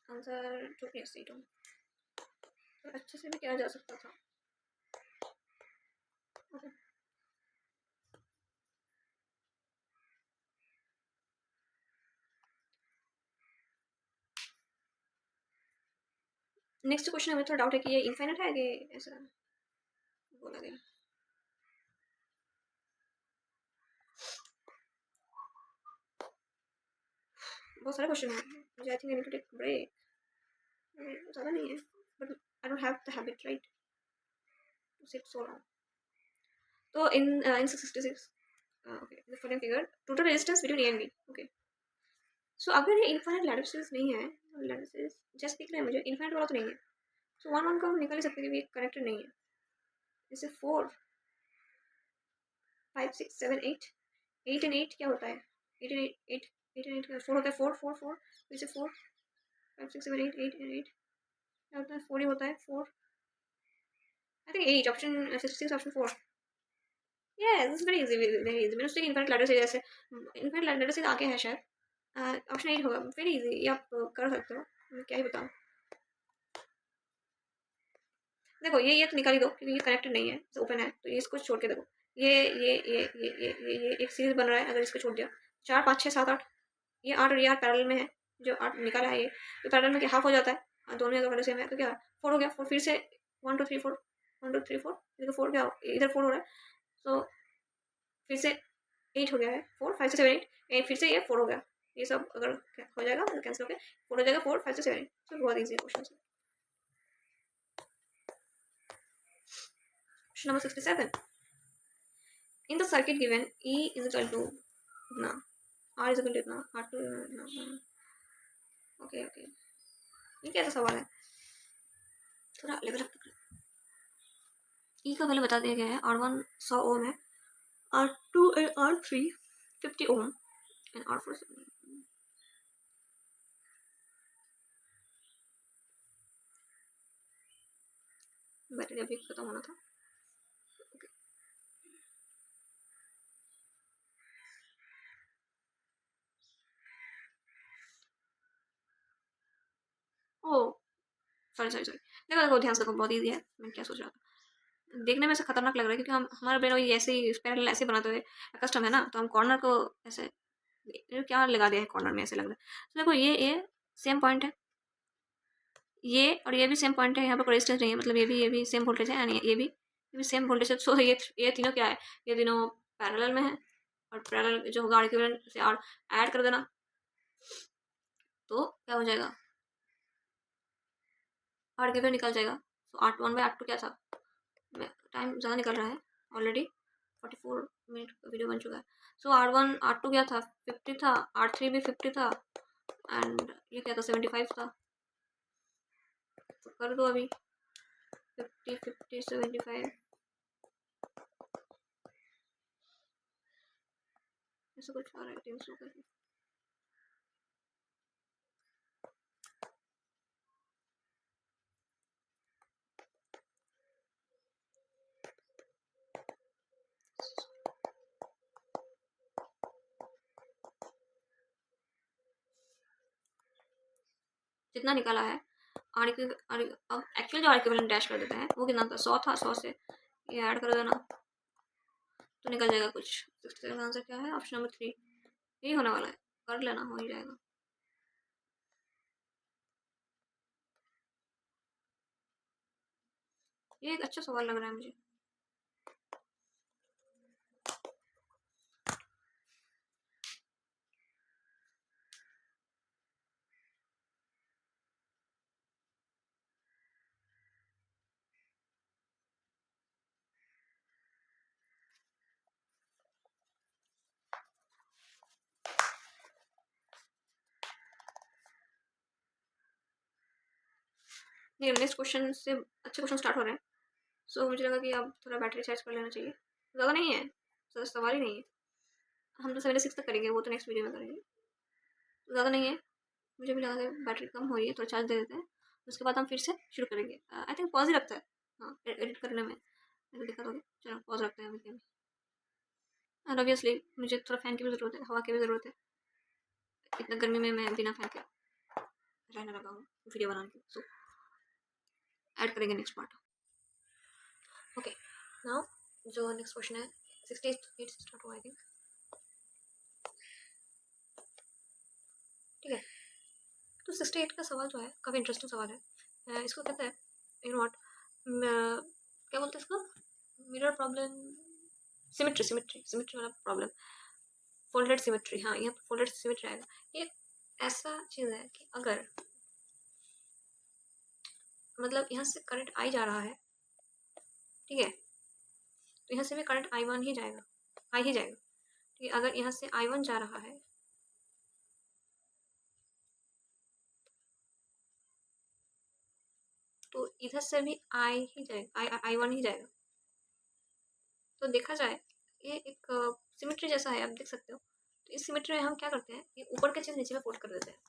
आंसर तो यस 8 ओम, तो अच्छे से भी किया जा सकता था। ओके, नेक्स्ट क्वेश्चन हमें थोड़ा डाउट है कि ये इनफाइनाइट है कि ऐसा बोला गया। बहुत सारे क्वेश्चन हैं, मुझे I think I need to take break, ज़्यादा नहीं है, but I don't have the habit right to sit so long. तो इन 666 okay, the following figure total resistance between A and B. Okay, so अगर ये infinite ladder series नहीं है, ladder series just दिख रहा है मुझे, इनफाइनाइट वाला तो नहीं है, सो 1 1 का हम निकाल ही सकते हैं कि ये कनेक्टेड नहीं है। जैसे 4 5 6 7 8, 8 एंड 8 क्या होता है, 8 एंड 8 8 एंड 8 4 होता है, 4 4 4, जैसे 4 5 6 7 8 8 एंड 8 क्या होता है, 4 ही होता है, 4 I think 8, option 66 option 4। Yes it's very easy, very easy, मैंने उससे इनफाइनाइट लैडर से जैसे इनफाइनाइट लैडर से आगे है शायद, ऑप्शन 8 होगा, वेरी इजी, ये आप कर सकते हो, मैं क्या ही बताऊँ। देखो ये तो निकाल ही दो क्योंकि ये कनेक्टेड नहीं है, ओपन है, तो ये इसको छोड़ के देखो, ये एक सीरीज बन रहा है, अगर इसको छोड़ दिया 4 5 6 7 8, ये 8 और ये 8 पैरेलल में है, जो 8 निकाला है ये, तो पैरेलल में क्या हाफ हो जाता है, दोनों अगर सेम है तो क्या 4 हो गया, 4 फिर से 1 2 3 4 1 2 3 4, इधर 4 क्या इधर 4 हो रहा है, सो फिर से 8 हो गया है, 4 5 6 7 8, फिर से ये 4 हो गया। ये सब अगर हो जाएगा तो कैंसिल हो गया, 4 हो जाएगा, 4 5 6 7 8। तो बहुत ईजी क्वेश्चन है। Question number 67, in the circuit given E is equal to इतना, R इज इक्वल टू इतना, R2 इतना। ओके ओके, ये कैसा सवाल है, थोड़ा लेवल अप कर। E का वैल्यू बता दिया गया है, R1 100 ओम है, R2 and R3 50 ohm and R4 battery अभी खत्म होना था। ओह सॉरी सॉरी सॉरी, देखो देखो ध्यान से देखो, बहुत ईजी है। मैं क्या सोच रहा था, देखने में से खतरनाक लग रहा है क्योंकि हम हमारा ब्रेन वही ऐसे ही पैरेलल ऐसे बनाते हुए कस्टम है ना, तो हम कॉर्नर को ऐसे क्या लगा दिया है कॉर्नर में, ऐसे लग रहा है। तो देखो ये सेम पॉइंट है, ये और ये भी सेम पॉइंट है, यहाँ पर कोई रेजिस्टेंस नहीं है, मतलब ये भी सेम वोल्टेज है, एंड ये भी सेम वोल्टेज है। सो ये तीनों क्या है, ये तीनों पैरेलल में है, और पैरेलल जो होगा इक्विवेलेंट से और ऐड कर देना, तो क्या हो जाएगा, आर इक्विवेलेंट निकल जाएगा। So R one by R two क्या था, टाइम ज़्यादा निकल रहा है ऑलरेडी, 44 मिनट का वीडियो बन चुका है। सो R1 R2 क्या था, 50 था, R3 भी 50 था, एंड ये क्या था 75 था। तो कर दो अभी 50 50 75, ऐसा कुछ आ रहा है टेंस होकर। जितना निकाला है आर अब एक्चुअल जो आर इक्विवेलेंट डैश कर देते हैं वो कितना था, 100 था, 100 से ये ऐड कर देना तो निकल जाएगा कुछ। 67 आंसर क्या है, ऑप्शन नंबर 3 यही होने वाला है, कर लेना हो ही जाएगा। ये एक अच्छा सवाल लग रहा है मुझे। नहीं, नेक्स्ट क्वेश्चन से अच्छे क्वेश्चन स्टार्ट हो रहे हैं। सो मुझे लगा कि अब थोड़ा बैटरी चार्ज कर लेना चाहिए, ज़्यादा नहीं है, ज़्यादा सवाल ही नहीं है। हम तो 76 तक करेंगे, वो तो नेक्स्ट वीडियो में करेंगे, ज़्यादा नहीं है। मुझे भी लगा कि बैटरी कम हो रही है, थोड़ा चार्ज दे देते हैं, उसके बाद हम फिर से शुरू करेंगे। आई थिंक पॉज ही रखता है, हाँ एडिट करने में ऐसे दिक्कत होगी, चलो पॉज रखते हैं अभी। और ऑब्वियसली मुझे थोड़ा फ़ैन की भी ज़रूरत है, हवा की भी ज़रूरत है, इतना गर्मी में मैं बिना फ़ैन के रहने लगा हूँ वीडियो बनाने के। सो ऐड करेंगे नेक्स्ट पार्ट। ओके नाउ जो नेक्स्ट क्वेश्चन है 68 से स्टार्ट हुआ आई थिंक, ठीक है। तो 68 का सवाल जो है काफ़ी इंटरेस्टिंग सवाल है। इसको कहते हैं यू नो व्हाट, क्या बोलते हैं इसको, mirror problem, symmetry symmetry symmetry वाला प्रॉब्लम, फोल्डेड सिमेट्री, हाँ यहाँ फोल्डेड सिमेट्री आएगा। ये ऐसा चीज़ है कि अगर मतलब यहाँ से करंट आई जा रहा है, ठीक है, तो यहाँ से भी करंट I1 ही जाएगा, आई ही जाएगा, ठीक है। अगर यहाँ से I1 जा रहा है तो इधर से भी आई ही जाएगा, I1 ही जाएगा। तो देखा जाए ये एक सिमेट्री जैसा है, आप देख सकते हो। तो इस सिमेट्री में हम क्या करते हैं, ये ऊपर के चीज़ नीचे में फोल्ड कर देते हैं,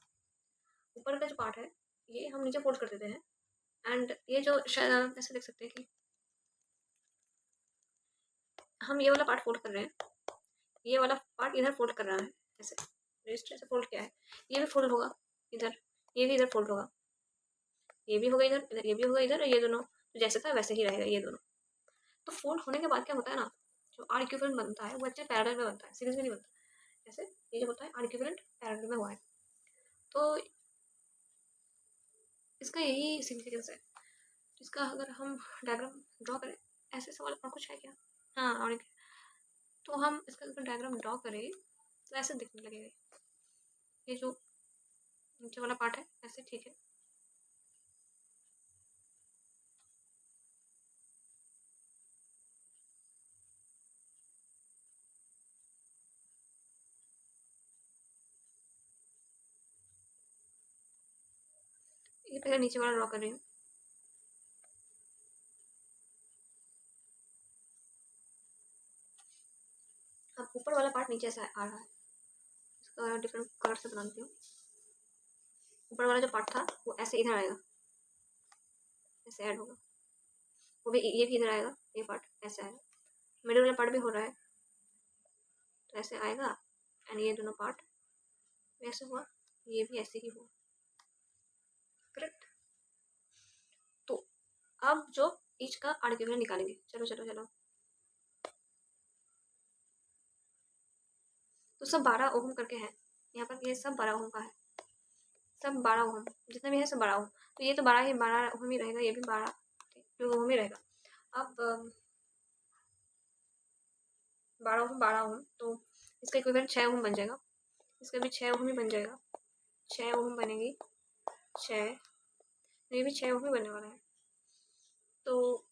ऊपर का जो पार्ट है ये हम नीचे फोल्ड कर देते हैं, एंड ये जो शायद ऐसे देख सकते हैं कि हम ये वाला पार्ट फोल्ड कर रहे हैं, ये वाला पार्ट इधर फोल्ड कर रहा है, ऐसे रजिस्टर से फोल्ड किया है, ये भी फोल्ड होगा इधर, ये भी इधर फोल्ड होगा, ये भी होगा इधर, इधर ये भी होगा इधर, ये दोनों तो जैसे था वैसे ही रहेगा ये दोनों। तो फोल्ड होने के बाद क्या होता है ना, जो आर इक्विवेलेंट बनता है वो एक्चुअली पैरेलल में बनता है, सीरीज में नहीं बनता। जैसे ये जो होता है आर इक्विवेलेंट पैरेलल में हुआ है, तो इसका यही सिग्निफिकेंस है। इसका अगर हम डायग्राम ड्रॉ करें, ऐसे सवाल और कुछ है क्या, हाँ और तो हम इसका अगर डायग्राम ड्रॉ करें तो ऐसे दिखने लगेगा। ये जो नीचे वाला पार्ट है ऐसे, ठीक है। ये पहले नीचे वाला ड्रॉ कर रही हूँ। अब ऊपर वाला पार्ट नीचे से आ रहा है, इसका डिफरेंट कलर से बनाती हूँ। ऊपर वाला जो पार्ट था वो ऐसे इधर आएगा, ऐसे ऐड होगा। वो भी, ये भी इधर आएगा, ये पार्ट ऐसे आएगा। मिडिल वाला पार्ट भी हो रहा है तो ऐसे आएगा। एंड ये दोनों पार्ट ऐसे हुआ, ये भी ऐसे ही हुआ, करेक्ट। तो अब जो ईच का आर्ग्यूमेंट निकालेंगे। चलो चलो चलो। तो सब 12 ओम करके है यहाँ पर, ये सब 12 ओम का है, सब 12 ओम जितना भी है सब 12 ओम। तो ये तो 12 ओम ही रहेगा, ये भी 12 ओम ही रहेगा। अब 12 ओम तो इसका इक्विवेलेंट 6 ओम बन जाएगा, इसका भी 6 ओम ही बन जाएगा। 6 ओम बनेगी, 6, ये भी 6 ओम ही बनने वाला है। तो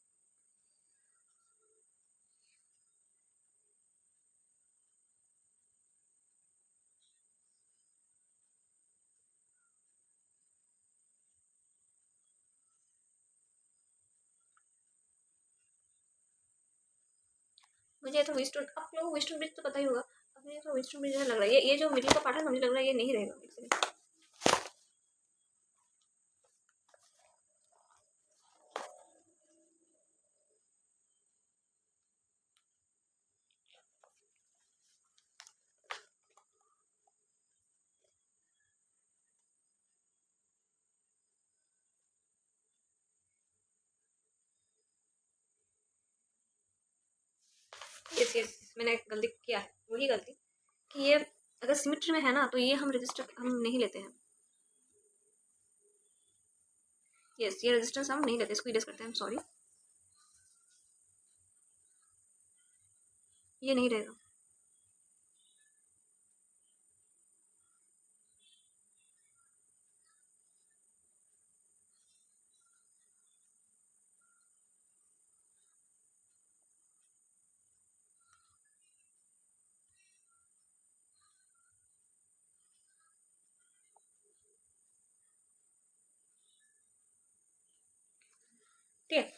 मुझे तो वेस्टर्न, आप लोगों को वेस्टर्न ब्रिज तो पता ही होगा। अब मुझे तो वेस्टर्न ब्रिज जैसा लग रहा है, ये जो मिडिल का पार्ट है ना, मुझे लग रहा है ये नहीं रहेगा एक्चुअली। यस यस, मैंने एक गलती किया है, वही गलती कि ये अगर सिमेट्री में है ना तो ये हम रजिस्टर हम नहीं लेते हैं। यस, ये रेजिस्टेंस हम नहीं लेते, इसको इरेज करते हैं, सॉरी, ये नहीं रहेगा। ठीक है,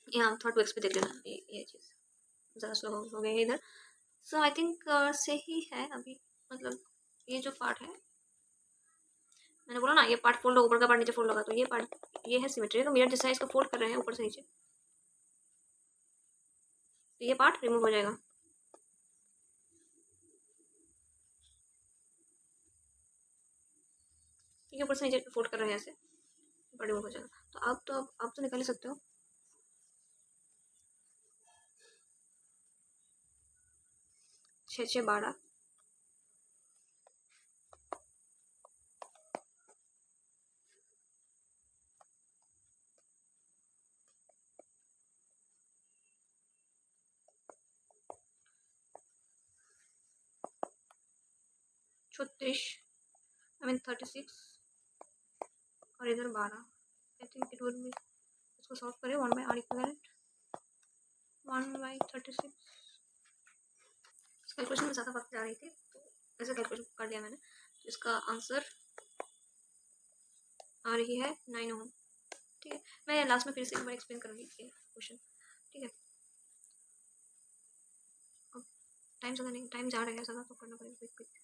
यहाँ थोड़ा 2x पे देख लेना, ये चीज़ ज़्यादा स्लो हो गई है इधर। सो आई थिंक सही है अभी, मतलब ये जो पार्ट है, मैंने बोला ना ये पार्ट फोल्ड होगा, ऊपर का पार्ट नीचे फोल्ड होगा, तो ये पार्ट ये है सिमेट्री, तो मिरर जैसा इसको फोल्ड कर रहे हैं ऊपर से नीचे, तो ये पार्ट रिमूव हो जाएगा। ये ऊपर से नीचे फोल्ड कर रहे हैं ऐसे, बड़े हो जाएगा। तो अब तो निकाल ही सकते हो। 6 6 12, छत्तीस, आई मीन 36, और इधर 12। I think it would be, इसको सॉल्व करें 1 by R equivalent 1 by 36। Calculation में ज़्यादा वक्त जा रही थी तो ऐसे कैलकुलेशन कर दिया मैंने। तो इसका आंसर आ रही है 9 ओम। ठीक है, मैं लास्ट में फिर से एक बार एक्सप्लेन करूँगी ये क्वेश्चन। ठीक है, अब टाइम ज़्यादा नहीं, टाइम जा रहा है ज़्यादा, तो करना पड़ेगा quick quick.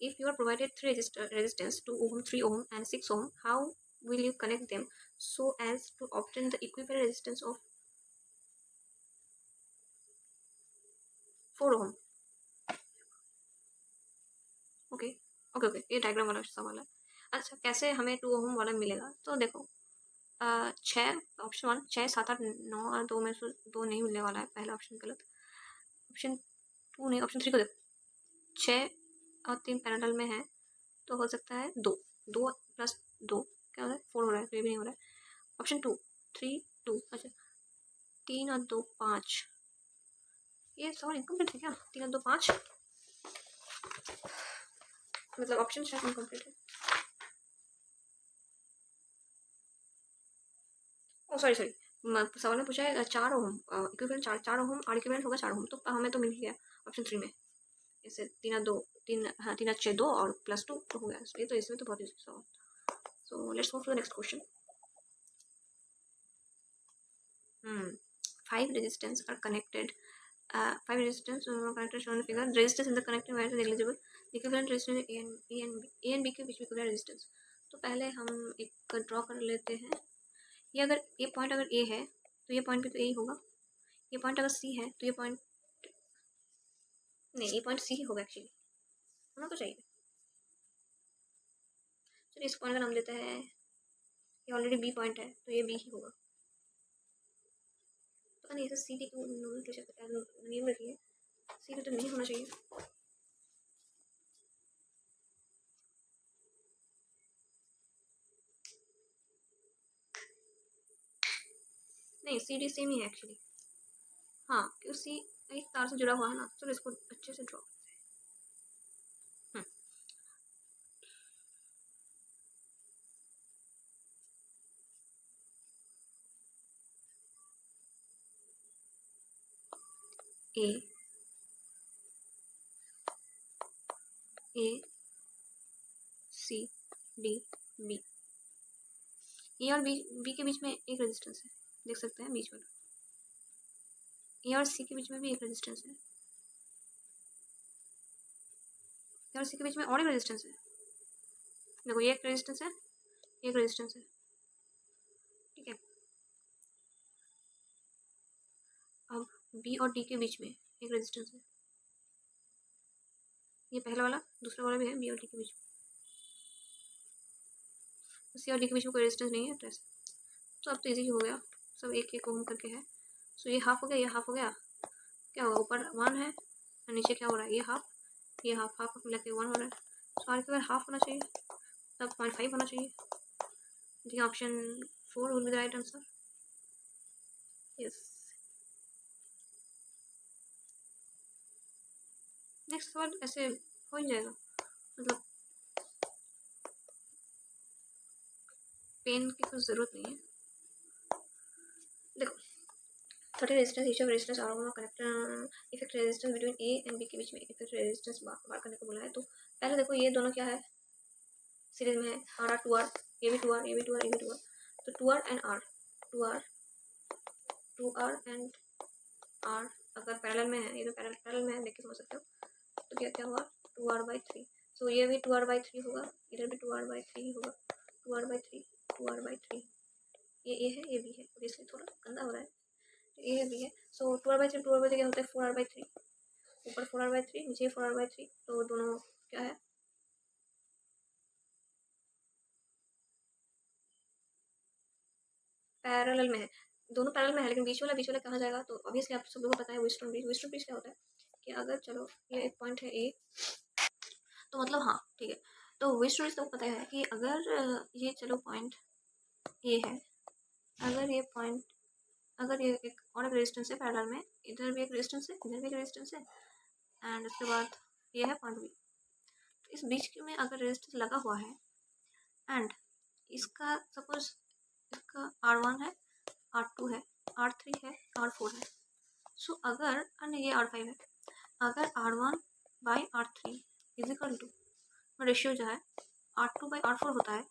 If you are provided three resistance 2 ohm, 3 ohm and 6 ohm, how will you connect them so as to obtain the equivalent resistance of 4 ohm? Okay okay okay, ये डायग्राम वाला सवाल है। अच्छा, कैसे हमें 2 ओम वाला मिलेगा? तो देखो, 6 ऑप्शन 1, 6 7 8 9 और 2 में से 2 नहीं मिलने वाला है, पहला ऑप्शन गलत। ऑप्शन 2 नहीं, ऑप्शन 3 को देखो, 6 और 3 पैरेलल में है, तो हो सकता है 2 2 प्लस 2 क्या हो रहा है, 4 हो रहा है, तो ये भी नहीं हो रहा है। ऑप्शन 2 3 2। अच्छा 3 और 2 5, ये सवाल इनकम्प्लीट है क्या? 3 और 2 5, मतलब ऑप्शन शायद इनकम्प्लीट है। ओ सॉरी सवाल में पूछा है 4 ओम इक्विवेलेंट 4 ओम, आर इक्विवेलेंट होगा 4 ओम, तो हमें तो मिल गया ऑप्शन 3 में। ऐसे 3 और 2 3, हाँ 3 और 6 2 और +2 तो हो गया, इसलिए तो इसमें तो बहुत ईजी सवाल। So let's move to the next question. 5 resistance are connected. 5 resistance connected shown in the figure. Resistance in the connecting wire is negligible. Equivalent resistance A and B के बीच में equivalent resistance। तो पहले हम एक draw कर लेते हैं। ये अगर ये पॉइंट अगर A है तो ये पॉइंट भी तो A ही होगा। ये पॉइंट अगर C है तो ये पॉइंट नहीं, ये पॉइंट C ही होगा एक्चुअली, होना तो चाहिए। चलिए इस पॉइंट का नाम देते हैं, ये ऑलरेडी B पॉइंट है तो ये B ही होगा। पता नहीं ऐसे सी डी को नेम रखिए, सी डी तो नहीं होना चाहिए। नहीं सी डी सेम ही है एक्चुअली, हाँ क्योंकि सी एक तार से जुड़ा हुआ है ना। चलो इसको अच्छे से ड्रॉ करते हैं। ए सी डी बी, ए और बी के बीच में एक रेजिस्टेंस है, देख सकते हैं बीच में। ए और सी के बीच में भी एक रेजिस्टेंस है, ए और सी के बीच में और एक रेजिस्टेंस है। देखो ये एक रेजिस्टेंस है, एक रेजिस्टेंस है, ठीक है। अब बी और डी के बीच में एक रेजिस्टेंस है, ये पहला वाला, दूसरा वाला भी है बी और डी के बीच में। सी और डी के बीच में कोई रेजिस्टेंस नहीं है तो ऐसे। तो अब तो इजी हो गया, सब एक एक ओम करके है। सो ये हाफ हो गया, ये हाफ हो गया, क्या होगा ऊपर 1 है और नीचे क्या हो रहा है, ये हाफ हाफ हाफ मिला के 1 हो रहा है। सो आर के बाद हाफ होना चाहिए, तब 0.5 होना चाहिए। जी option 4 will be the right answer. Yes. Next सवाल ऐसे हो ही जाएगा, मतलब पेन की कुछ ज़रूरत नहीं है। देखो 30 resistance each of resistance are one connector effect resistance between A and B के बीच में इफेक्ट रेजिस्टेंस बार करने को बोला है। तो पहले देखो ये दोनों क्या है, सीरीज में है, आर आर 2R, ये भी 2R, ये भी 2R, ये भी 2R। तो 2R and R, 2R and R अगर पैरेलल में है, ये तो पैरेलल में है, देख के समझ सकते हो। तो क्या क्या हुआ 2R/3। सो ये भी 2R/3 होगा, इधर भी 2R/3 होगा, 2R/3 2R/3। ये है ये भी है, इसलिए थोड़ा गंदा हो रहा है, ये भी है। सो 2R/3 2R/3 क्या होता है 4R/3, ऊपर 4R/3 नीचे 4R/3, तो दोनों क्या है पैरेलल में है, दोनों पैरेलल में है। लेकिन बीच वाला कहाँ जाएगा, तो ऑब्वियसली आप सब लोगों को पता है व्हीटस्टोन ब्रिज। व्हीटस्टोन ब्रिज क्या होता है कि अगर चलो ये एक पॉइंट है ए, तो मतलब हाँ ठीक है, तो व्हीटस्टोन ब्रिज तो पता है कि अगर ये चलो पॉइंट ए है, अगर ये पॉइंट, अगर ये एक और एक रेजिस्टेंस है पैरेलल में, इधर भी एक रेजिस्टेंस है, इधर भी एक रेजिस्टेंस है, एंड उसके बाद ये है पॉइंट बी। तो इस बीच में अगर रेजिस्टेंस लगा हुआ है एंड इसका सपोज इसका R1 है, R2 है, R3 है, R4 है। सो अगर नहीं ये R5 है, अगर R1/R3 इजिकल टू रेशियो जो है R2/R4 होता है,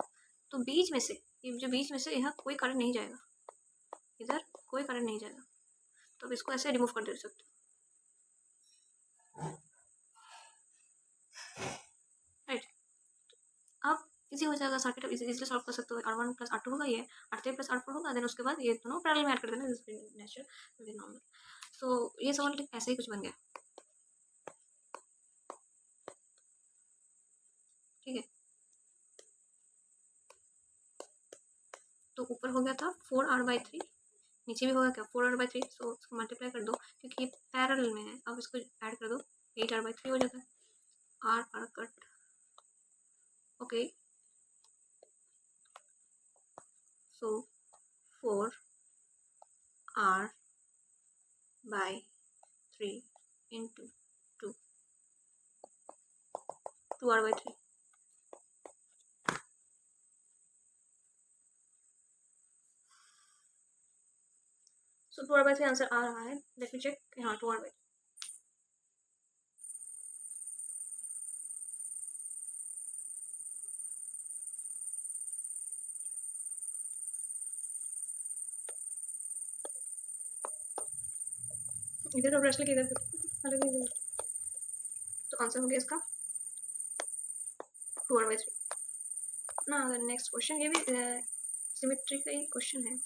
तो बीच में से ये जो बीच में से यहाँ कोई करंट नहीं जाएगा, इधर कोई करंट नहीं जाएगा, तो अब इसको ऐसे रिमूव कर दे सकते हो, राइट। अब इजी हो जाएगा, सर्किट अब इजीली सॉल्व कर सकते हो। R1 + R2 होगा, ये R3 + R4 होगा, देन उसके बाद ये दोनों पैरेलल में ऐड कर देना, नेचुरल नॉर्मल। सो ये सवाल ऐसे ही कुछ बन गया, ठीक है। तो ऊपर हो गया था 4R/3, नीचे भी होगा क्या 4R/3, सो उसको मल्टीप्लाई कर दो क्योंकि ये पैरेलल में है। अब इसको ऐड कर दो, 8R/3 हो जाता है, R cut, okay. So 4 R by 3 into 2, 2R by 3. So 2R by 3 answer आ रहा है. Let me check. हाँ 2R by 3. इधर का ब्रश लेके इधर अलग. तो आंसर हो गया इसका 2R by 3. ना नेक्स्ट क्वेश्चन, ये भी सिमेट्री का ही क्वेश्चन है.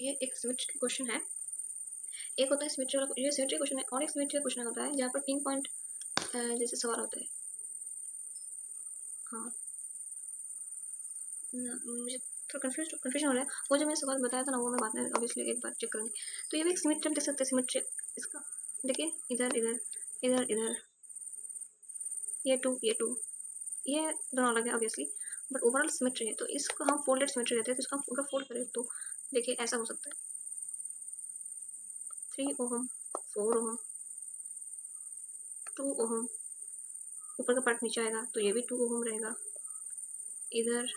ये एक सिमेट्री का क्वेश्चन है. एक होता है सिमेट्री वाला, ये सिमेट्री क्वेश्चन है, और एक सिमेट्री का क्वेश्चन होता है जहाँ पर 3 पॉइंट जैसे सवाल होता है. हाँ मुझे थोड़ा कन्फ्यूजन हो रहा है. वो जो मैंने सवाल बताया था ना, वो मैं बाद में ऑब्वियसली एक बार चेक करूँगी. तो ये भी एक सिमेट्री हम देख सकते हैं. सिमेट्री इसका देखिए, इधर इधर इधर इधर, ये 2 ये 2, ये दोनों अलग है ऑब्वियसली, बट ओवरऑल सिमेट्री है. तो इसको हम फोल्डेड सिमेट्री कहते हैं. तो इसको हम अगर फोल्ड करें तो देखिए ऐसा हो सकता है. 3 ओहम, 4 ओहम, 2 ओहम, ऊपर का पार्ट नीचे आएगा तो ये भी 2 ओहम रहेगा. इधर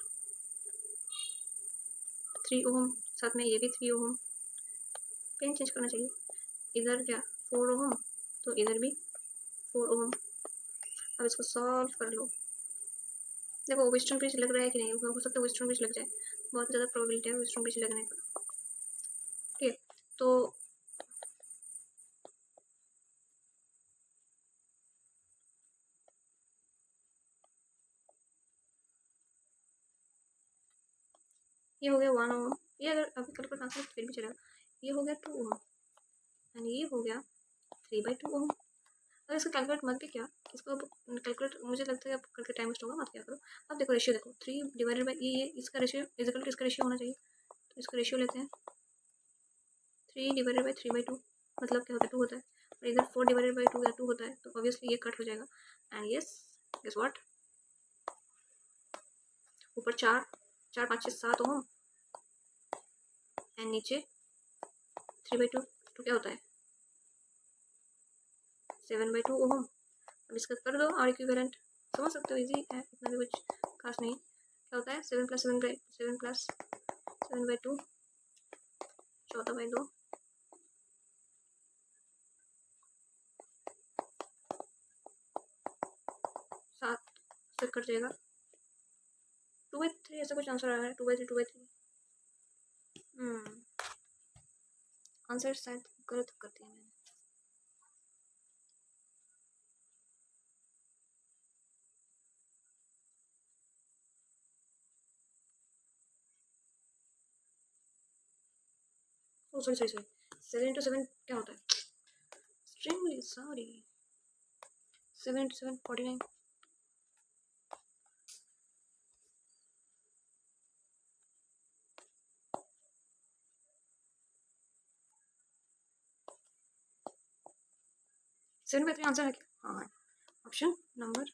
3 ओहम, साथ में ये भी 3 ओहम. पेन चेंज करना चाहिए. इधर क्या 4 ओहम, तो इधर भी 4 ओहम. अब इसको सॉल्व कर लो. देखो वेस्टर्न ब्रिज लग रहा है कि नहीं. हो सकता है वेस्टर्न ब्रिज लग जाए. बहुत ज़्यादा प्रोबेबिलिटी है वेस्टर्न ब्रिज लगने का. ठीक है, तो ये हो गया 1 ओम. ये अगर अभी कल को ट्रांसलेट फिर भी चलेगा. ये हो गया 2 ओम एंड ये हो गया 3/2 ओम. अगर इसका कैलकुलेट मत भी क्या, इसको कैलकुलेट मुझे लगता है अब करके टाइम वेस्ट होगा, मत क्या करो. अब देखो रेशियो देखो, 3 डिवाइडेड बाई ये इसका रेशियो इजिकल टू इसका रेशियो होना चाहिए. तो इसका रेशियो लेते हैं. 3 डिवाइडेड बाई 3/2 मतलब क्या होता है 2 होता है. और इधर 4 डिवाइडेड बाई 2 या 2 होता है. तो ऑब्वियसली ये कट हो जाएगा. एंड यस गेस व्हाट, ऊपर 4 4 5 6 7 ओम एंड नीचे 3/2. तो क्या होता है 7/2 ओम. अब इसका कर दो और इक्विवेलेंट. समझ सकते हो, इजी है, इतना भी कुछ खास नहीं. क्या होता है 7 + 7/2 14/2. 7 से कट जाएगा. 2/3 ऐसा कुछ आंसर आ रहा है. 2/3 2/3. आंसर शायद गलत कर दिया मैंने. ओ सॉरी सॉरी सॉरी. 7 × 7 क्या होता है. Extremely sorry. 7 × 7 49. 7/3 आंसर है क्या. हाँ option number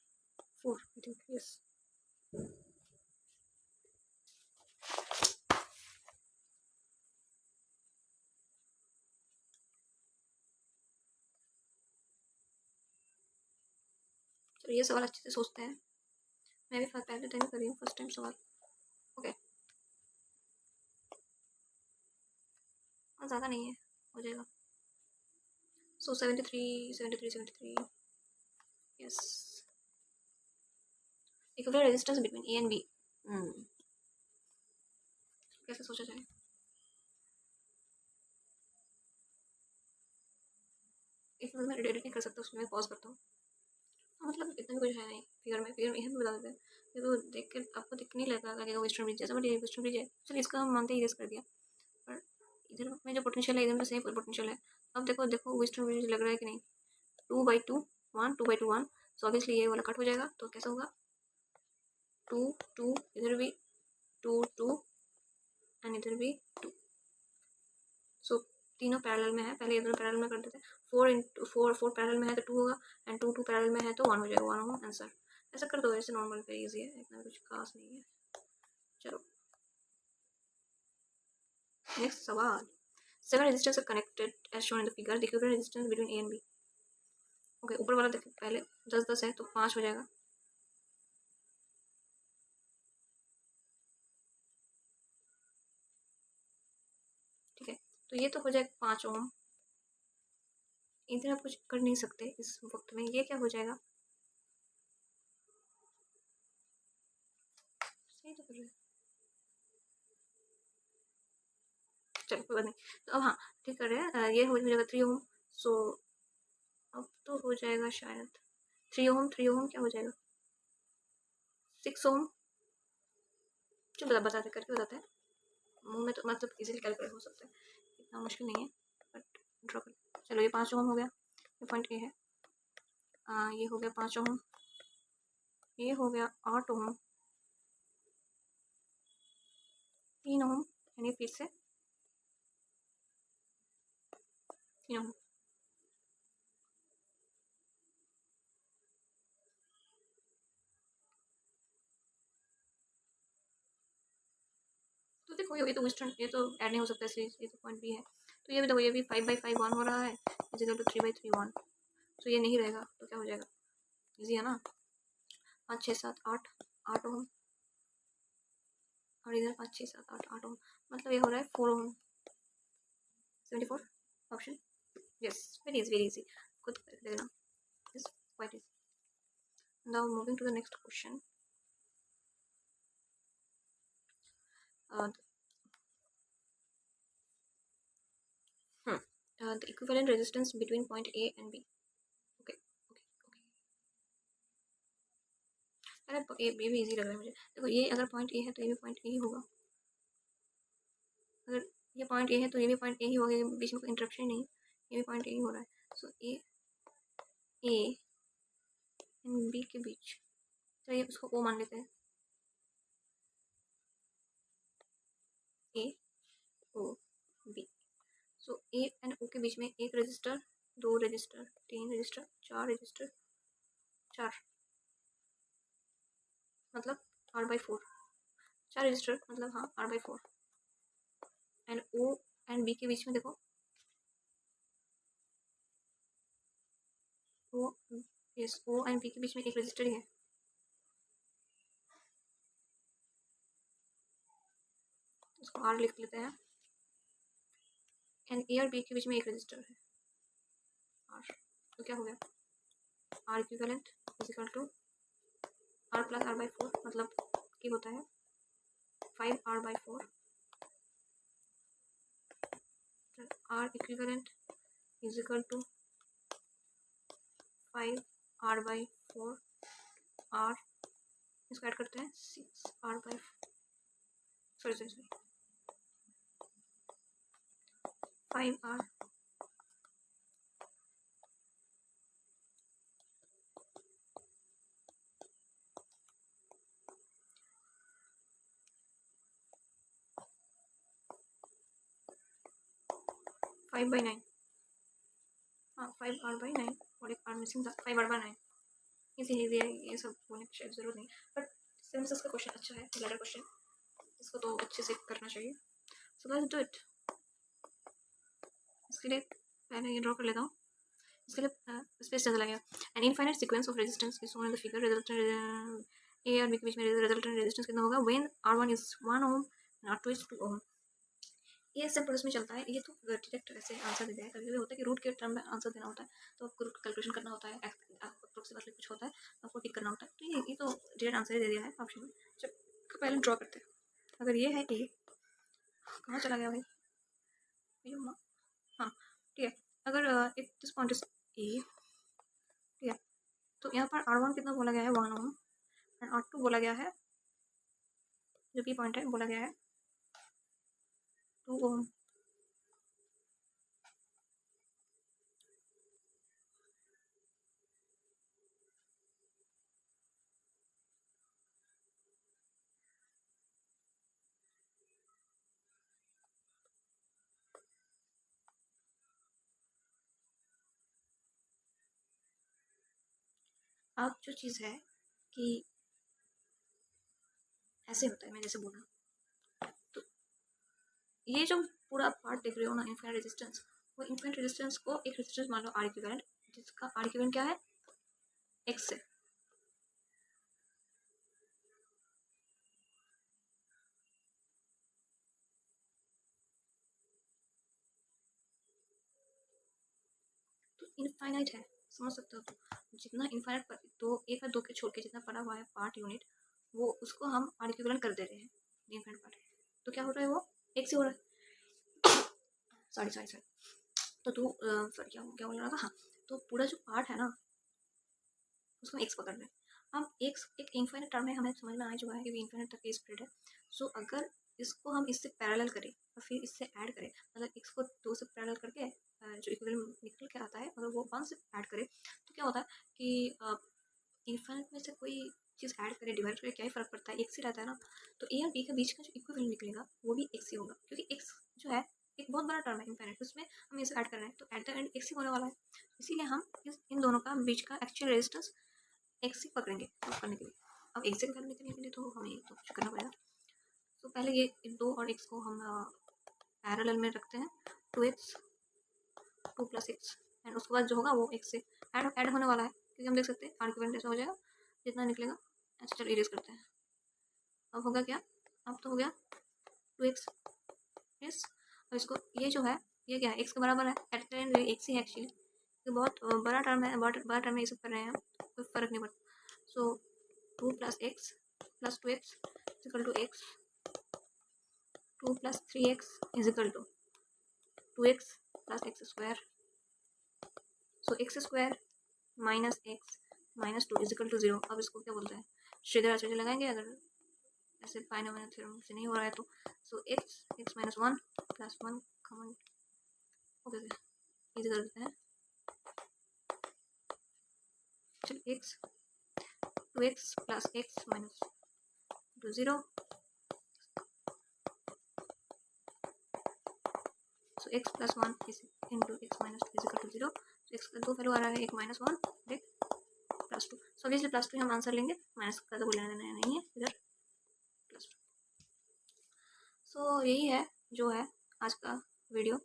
4 I think. Yes. तो ये सवाल अच्छे से सोचते हैं. मैं भी पहले टाइम कर रही हूँ, फर्स्ट टाइम सवाल. ओके ज़्यादा नहीं है, हो जाएगा. So 73 73 73. Yes. Equivalent resistance between A and B. कैसे सोचा जाए. एक मैं एडिट नहीं कर सकता, उसमें मैं पॉज करता हूँ. मतलब इतना भी कुछ है नहीं. फिगर में हम बता देते हैं. ये तो देख के आपको दिखने लगा लगेगा वेस्टर्न ब्रिज जैसा, बट ये वेस्टर्न ब्रिज है. चलिए इसका हम मानते ही इरेज कर दिया. पर इधर में जो पोटेंशियल है इधर में सेम पोटेंशियल है. अब देखो देखो वेस्टर्न ब्रिज लग रहा है कि नहीं. 2/2 1 2/2 1. सो ऑब्वियसली ये वाला कट हो जाएगा. तो कैसा होगा 2 2, इधर भी 2 2 एंड इधर भी 2. सो तीनों पैरेलल में है. पहले ये दोनों पैरेलल में कर देते हैं. 4 पैरेलल में है तो 2 होगा एंड 2 पैरेलल में है तो 1 हो जाएगा. 1 होगा आंसर. ऐसा कर दो. ऐसे नॉर्मल पे इजी है, इतना कुछ खास नहीं है. चलो नेक्स्ट सवाल, 7 resistance are connected as shown in the figure, the equivalent resistance between A and B. Okay, ऊपर वाला देखिए पहले 10 10 है तो 5 हो जाएगा। ठीक है, तो ये तो हो जाएगा 5 ओम। इधर आप कुछ कर नहीं सकते इस वक्त में, ये क्या हो जाएगा, सही तो कर रहे हैं, चलो कोई बात नहीं। तो अब हाँ ठीक कर रहे हैं, ये हो जाएगा 3 ओम। सो अब तो हो जाएगा शायद 3 ओम, 3 ओम क्या हो जाएगा, 6 ओम। जो बताते करके बताते हैं, मुंह में तो मतलब इजीली कैलकुलेट हो सकता है, इतना मुश्किल नहीं है, बट ड्रॉ कर। चलो ये 5 ओम हो गया, ये पॉइंट ए है। ये हो गया 5 ओम, ये हो गया 8 ओम, 3 ओम, यानी फिर से 3 ओम। तो देखो ये तो वेस्टर्न, ये तो ऐड नहीं हो सकता इसलिए ये तो पॉइंट भी है। तो ये भी देखो, ये भी 5/5 1 हो रहा है, इजिकल टू 3/3 1। तो ये नहीं रहेगा तो क्या हो जाएगा, इजी है ना, 5 6 7 8, 8 ओम, और इधर 5 6 7 8, 8 ओम, मतलब ये हो रहा है 4 ohm, 74 option. Yes, very easy very easy, खुद करके देखना, is quite easy. Now moving to the next question. The equivalent resistance between point A and B. Okay, okay, okay. अरे ये भी इजी लग रहा है मुझे। देखो ये अगर पॉइंट ए है तो ये भी पॉइंट ए ही होगा, अगर ये पॉइंट ए है तो ये भी पॉइंट ए ही होगा, बीच में कोई इंटरप्शन नहीं, ये भी पॉइंट ए ही हो रहा है। सो ए एंड बी के बीच, चलिए उसको ओ मान लेते हैं, ए O B. So A and ओ के बीच में एक रजिस्टर, 2 रजिस्टर, 3 रजिस्टर, 4 रजिस्टर, 4 मतलब R/4, 4 रजिस्टर मतलब हाँ R/4। And O and B के बीच में देखो, O yes, O and B के बीच में एक रजिस्टर ही है, इसको आर लिख लेते हैं। एंड ए और बी के बीच में एक रजिस्टर है आर, तो क्या हो गया, R equivalent is equal to R plus R/4, मतलब कि होता है 5R/4। R equivalent is equal to 5R/4, R इसको ऐड करते हैं 6R/4, sorry sorry sorry 5R, 5/9, हाँ 5R/9, और एक आर मिसिंग था, 5R/9। इसीलिए ये सब होने की शायद ज़रूरत नहीं, बट सिम्स का क्वेश्चन अच्छा है, लेटर क्वेश्चन, इसको तो अच्छे से करना चाहिए। So let's do it. इसके लिए पहले ये ड्रॉ कर लेता हूँ, इसके लिए स्पेस ज़्यादा लगेगा। An infinite sequence of resistance is shown in the figure, resultant A और बी के बीच में रिजल्टेंट रेजिस्टेंस कितना होगा, when R1 is 1 ohm and R2 is 2 ohm. ये सब प्रोसेस में चलता है, ये तो डायरेक्ट ऐसे आंसर दे दिया है। कभी कभी होता है कि रूट के टर्म में आंसर देना होता है, तो आपको रूट कैलकुलेशन करना होता है, अप्रोक्सीमेटली कुछ होता है, आपको टिक करना होता है। तो ये तो डायरेक्ट आंसर ही दे दिया है ऑप्शन में। जब पहले ड्रॉ करते हैं, अगर ये है ए, कहाँ चला गया भाई, हाँ ठीक है, अगर if this point is a, ठीक है, तो यहाँ पर R1 कितना बोला गया है, 1 ओम, एंड R2 बोला गया है, जो बी पॉइंट है बोला गया है 2 ओम। अब जो चीज़ है कि ऐसे होता है, मैं जैसे बोला, तो ये जो पूरा पार्ट देख रहे हो ना, इनफाइनाइट रेजिस्टेंस, वो इनफाइनाइट रेजिस्टेंस को एक रेजिस्टेंस मान लो आर इक्विवेलेंट, जिसका आर इक्विवेलेंट क्या है, एक्स है। तो इनफाइनाइट है, समझ सकते हो। तो जितना इनफाइनाइट पर दो, एक और दो के छोड़ के जितना पड़ा हुआ है पार्ट यूनिट, वो उसको हम आर इक्विवेलेंट कर दे रहे हैं इनफाइनाइट पार्ट। तो क्या हो रहा है, वो एक्स ही हो रहा है। सॉरी सॉरी सॉरी, तो तू सॉरी क्या क्या बोल रहा था, हाँ। तो पूरा जो पार्ट है ना, उसको एक्स पकड़ रहे हैं हम। एक्स एक इनफाइनाइट टर्म है, हमें समझ में आ चुका है कि इनफाइनाइट तक की स्प्रेड है। सो अगर इसको हम इससे पैरेलल करें और फिर इससे ऐड करें, मतलब एक्स को दो से पैरेलल करके जो इक्विवेलेंट निकल के आता है, अगर वो वन से ऐड करे, तो क्या होता है कि इनफाइनाइट में से कोई चीज़ ऐड करे डिवाइड करे, क्या ही फर्क पड़ता है, एक्स ही रहता है ना। तो ए और बी के बीच का जो इक्विवेलेंट निकलेगा वो भी एक्स ही होगा, क्योंकि एक्स जो है एक बहुत बड़ा टर्म है इनफाइनाइट, उसमें हम इसे ऐड कर रहे हैं, तो एट द एंड एक्स ही होने वाला है। इसीलिए हम इन दोनों का बीच का एक्चुअल रेजिस्टेंस एक्स ही पकड़ेंगे प्रूफ करने के लिए। अब एक्स से वैल्यू निकालने के लिए तो हमें तो कुछ करना पड़ेगा। तो पहले ये इन दो और एक्स को हम पैरेलल में रखते हैं, 2x 2 + x, एंड उसके बाद जो होगा वो एक्स से ऐड होने वाला है, क्योंकि हम देख सकते हैं आर्ग्यूमेंट ऐसा हो जाएगा, जितना निकलेगा। अच्छा चलो इरेज करते हैं। अब होगा क्या, अब तो हो गया 2x यस। और इसको ये जो है ये क्या है, एक्स के बराबर है, एट द एंड एक्स ही है एक्चुअली। ये बहुत बड़ा टर्म है, बहुत बड़ा टर्म है, ये सब कर रहे हैं हम, कोई फर्क नहीं पड़ता। So 2 + x + 2x equal to x, 2 + 3x equal to 2x + x square. So x square minus x minus 2 equal to 0। अब इसको क्या बोलते हैं, श्रीधर आचार्य लगाएंगे, अगर ऐसे बाइनोमियल थ्योरम से नहीं हो रहा है तो। So x minus 1 + 1 common okay easy कर देते हैं। चलो x 2x + x minus 0। So x + 1 into x minus 2 equal to 0। तो x का दो वैल्यू आ रहा है, एक -1 एक +2। सो ऑब्वियसली +2 हम आंसर लेंगे, माइनस का तो कोई लेना देना नहीं है इधर, +2। सो यही है जो है आज का वीडियो।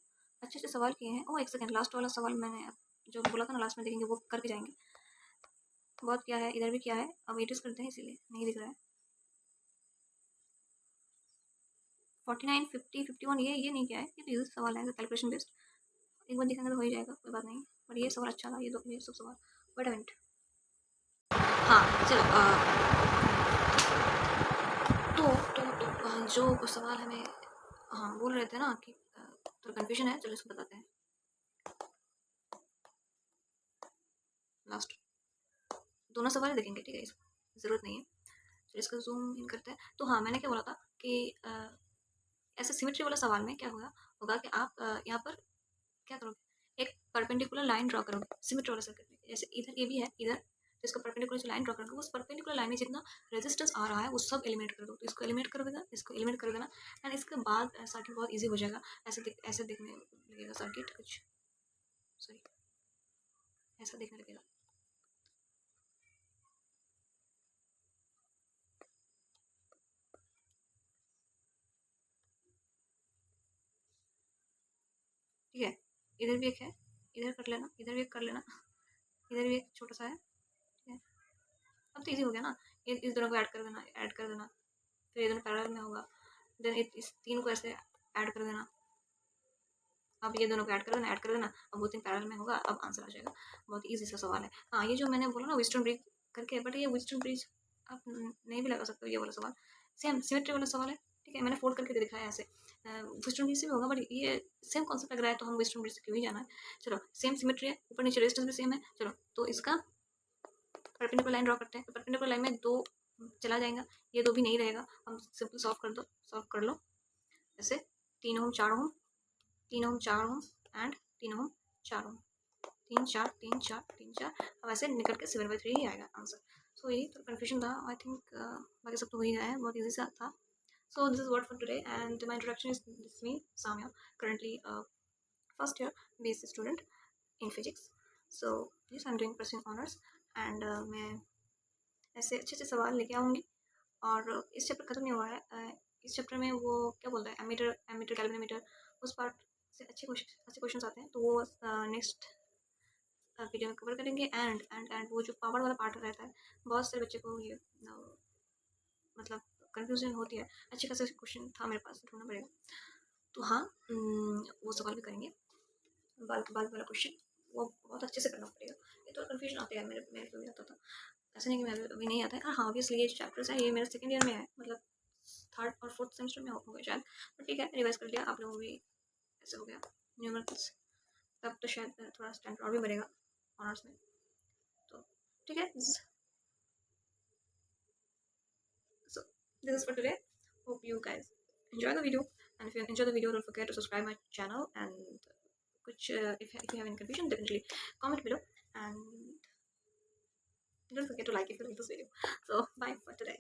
अच्छे अच्छे सवाल किए हैं। ओ एक सेकेंड, लास्ट वाला सवाल मैंने जो बोला था ना लास्ट में देखेंगे, वो करके जाएंगे। बहुत क्या है, इधर भी क्या है, अब एडिट करते हैं इसीलिए नहीं दिख रहा है। 49 50 51 ये नहीं क्या है, ये तो यूज सवाल है कैलकुलेशन बेस्ड। एक बार दिखाएंगे तो हो ही जाएगा, कोई बात नहीं। पर ये सवाल अच्छा था, ये सब सवाल। वेट अ मिनट, हाँ चलो जो सवाल हमें हाँ बोल रहे थे ना कि थोड़ा कन्फ्यूजन है, चलो इसको बताते हैं। लास्ट दोनों सवाल देखेंगे, ठीक है, इसको ज़रूरत नहीं है। चलो इसका जूम इन करते हैं। तो हाँ मैंने क्या बोला था कि ऐसे सिमेट्री वाला सवाल में क्या होगा कि आप यहाँ पर क्या करोगे, एक परपेंडिकुलर लाइन ड्रॉ करोगे सिमेट्री वाला सर्किट में। जैसे इधर ये भी है, इधर जिसको परपेंडिकुलर जो लाइन ड्रॉ करोगे, उस परपेंडिकुलर लाइन में जितना रेजिस्टेंस आ रहा है वो सब एलिमिनेट कर दो। तो इसको एलिमिनेट कर देना, इसको एलिमिनेट कर देना, एंड इसके बाद सर्किट बहुत ईजी हो जाएगा। ऐसे देखने लगेगा सर्किट कुछ, सॉरी ऐसा देखने लगेगा। ठीक है, इधर भी एक है, इधर कर लेना, इधर भी एक कर लेना, इधर भी एक छोटा सा है, ठीक है। अब तो ईजी हो गया ना, इस दोनों को ऐड कर देना, फिर ये दोनों पैरेलल में होगा, देन इस तीन को ऐसे ऐड कर देना। अब ये दोनों को ऐड कर देना, अब वो तीन पैरेलल में होगा, अब आंसर आ जाएगा। बहुत ईजी सा सवाल है। हाँ ये जो मैंने बोला ना विस्टन ब्रिज करके, बट ये विस्टन ब्रिज आप नहीं भी लगा सकते हो, ये वाला सवाल सेम सिमेट्री वाला सवाल है, ठीक है। मैंने फोल्ड करके दिखाया है ऐसे, विस्टन ब्रिज से भी होगा, बट ये सेम कॉन्सेप्ट लग रहा है, तो हम विस्टन ब्रिज से क्यों ही जाना है। चलो सेम सिमेट्री है, ऊपर नीचे रेजिस्टेंस भी सेम है। चलो तो इसका परपेंडिकुलर लाइन ड्रॉ करते हैं। तो परपेंडिकुलर लाइन में दो चला जाएगा, ये दो भी नहीं रहेगा, हम सिंपल सॉल्व कर लो ऐसे। 3 ओम 4 ओम, 3 ओम 4 ओम एंड 3 ओम 4 ओम, 3 4 3 4 3 4। अब ऐसे निकल के 7/3 ही आएगा आंसर। सो यही तो कन्फ्यूजन था, आई थिंक बाकी सब तो हो ही गया है, बहुत ईजी सा था। So this is what for today and my introduction is this me Samya, currently first year BSc student in physics. So yes I am doing pursuing honours, and मैं ऐसे अच्छे अच्छे सवाल लेके आऊँगी। और इस चैप्टर ख़त्म नहीं हुआ है, इस चैप्टर में वो क्या बोलता है एमीटर एमीटर कैलोरीमीटर उस पार्ट से अच्छे क्वेश्चन आते हैं तो वो नेक्स्ट वीडियो में कवर करेंगे। एंड वो जो पावर वाला पार्ट रहता है, बहुत सारे बच्चे को ये मतलब कंफ्यूजन होती है। अच्छे खासे क्वेश्चन था मेरे पास, ढूंढना पड़ेगा। तो हाँ, वो सवाल भी करेंगे। बाल वाला क्वेश्चन वो बहुत अच्छे से करना पड़ेगा। ये तो कन्फ्यूजन आता है, मेरे मेरे को भी आता था। ऐसा नहीं कि मैं अभी नहीं आता है। हाँ, ऑब्वियसली ये चैप्टर्स है, ये मेरे सेकंड ईयर में है, मतलब थर्ड और फोर्थ सेमेस्टर में होगा शायद। बट ठीक है, रिवाइज कर लिया आप लोगों भी, ऐसे हो गया न्यूमेरिकल्स। तब तो शायद थोड़ा स्टैंडर्ड और भी बढ़ेगा ऑनर्स में। तो ठीक है, so this is for today. Hope you guys enjoy the video, and if you enjoy the video, don't forget to subscribe my channel. And which if you have any confusion, definitely comment below, and don't forget to like if you like this video. So bye for today.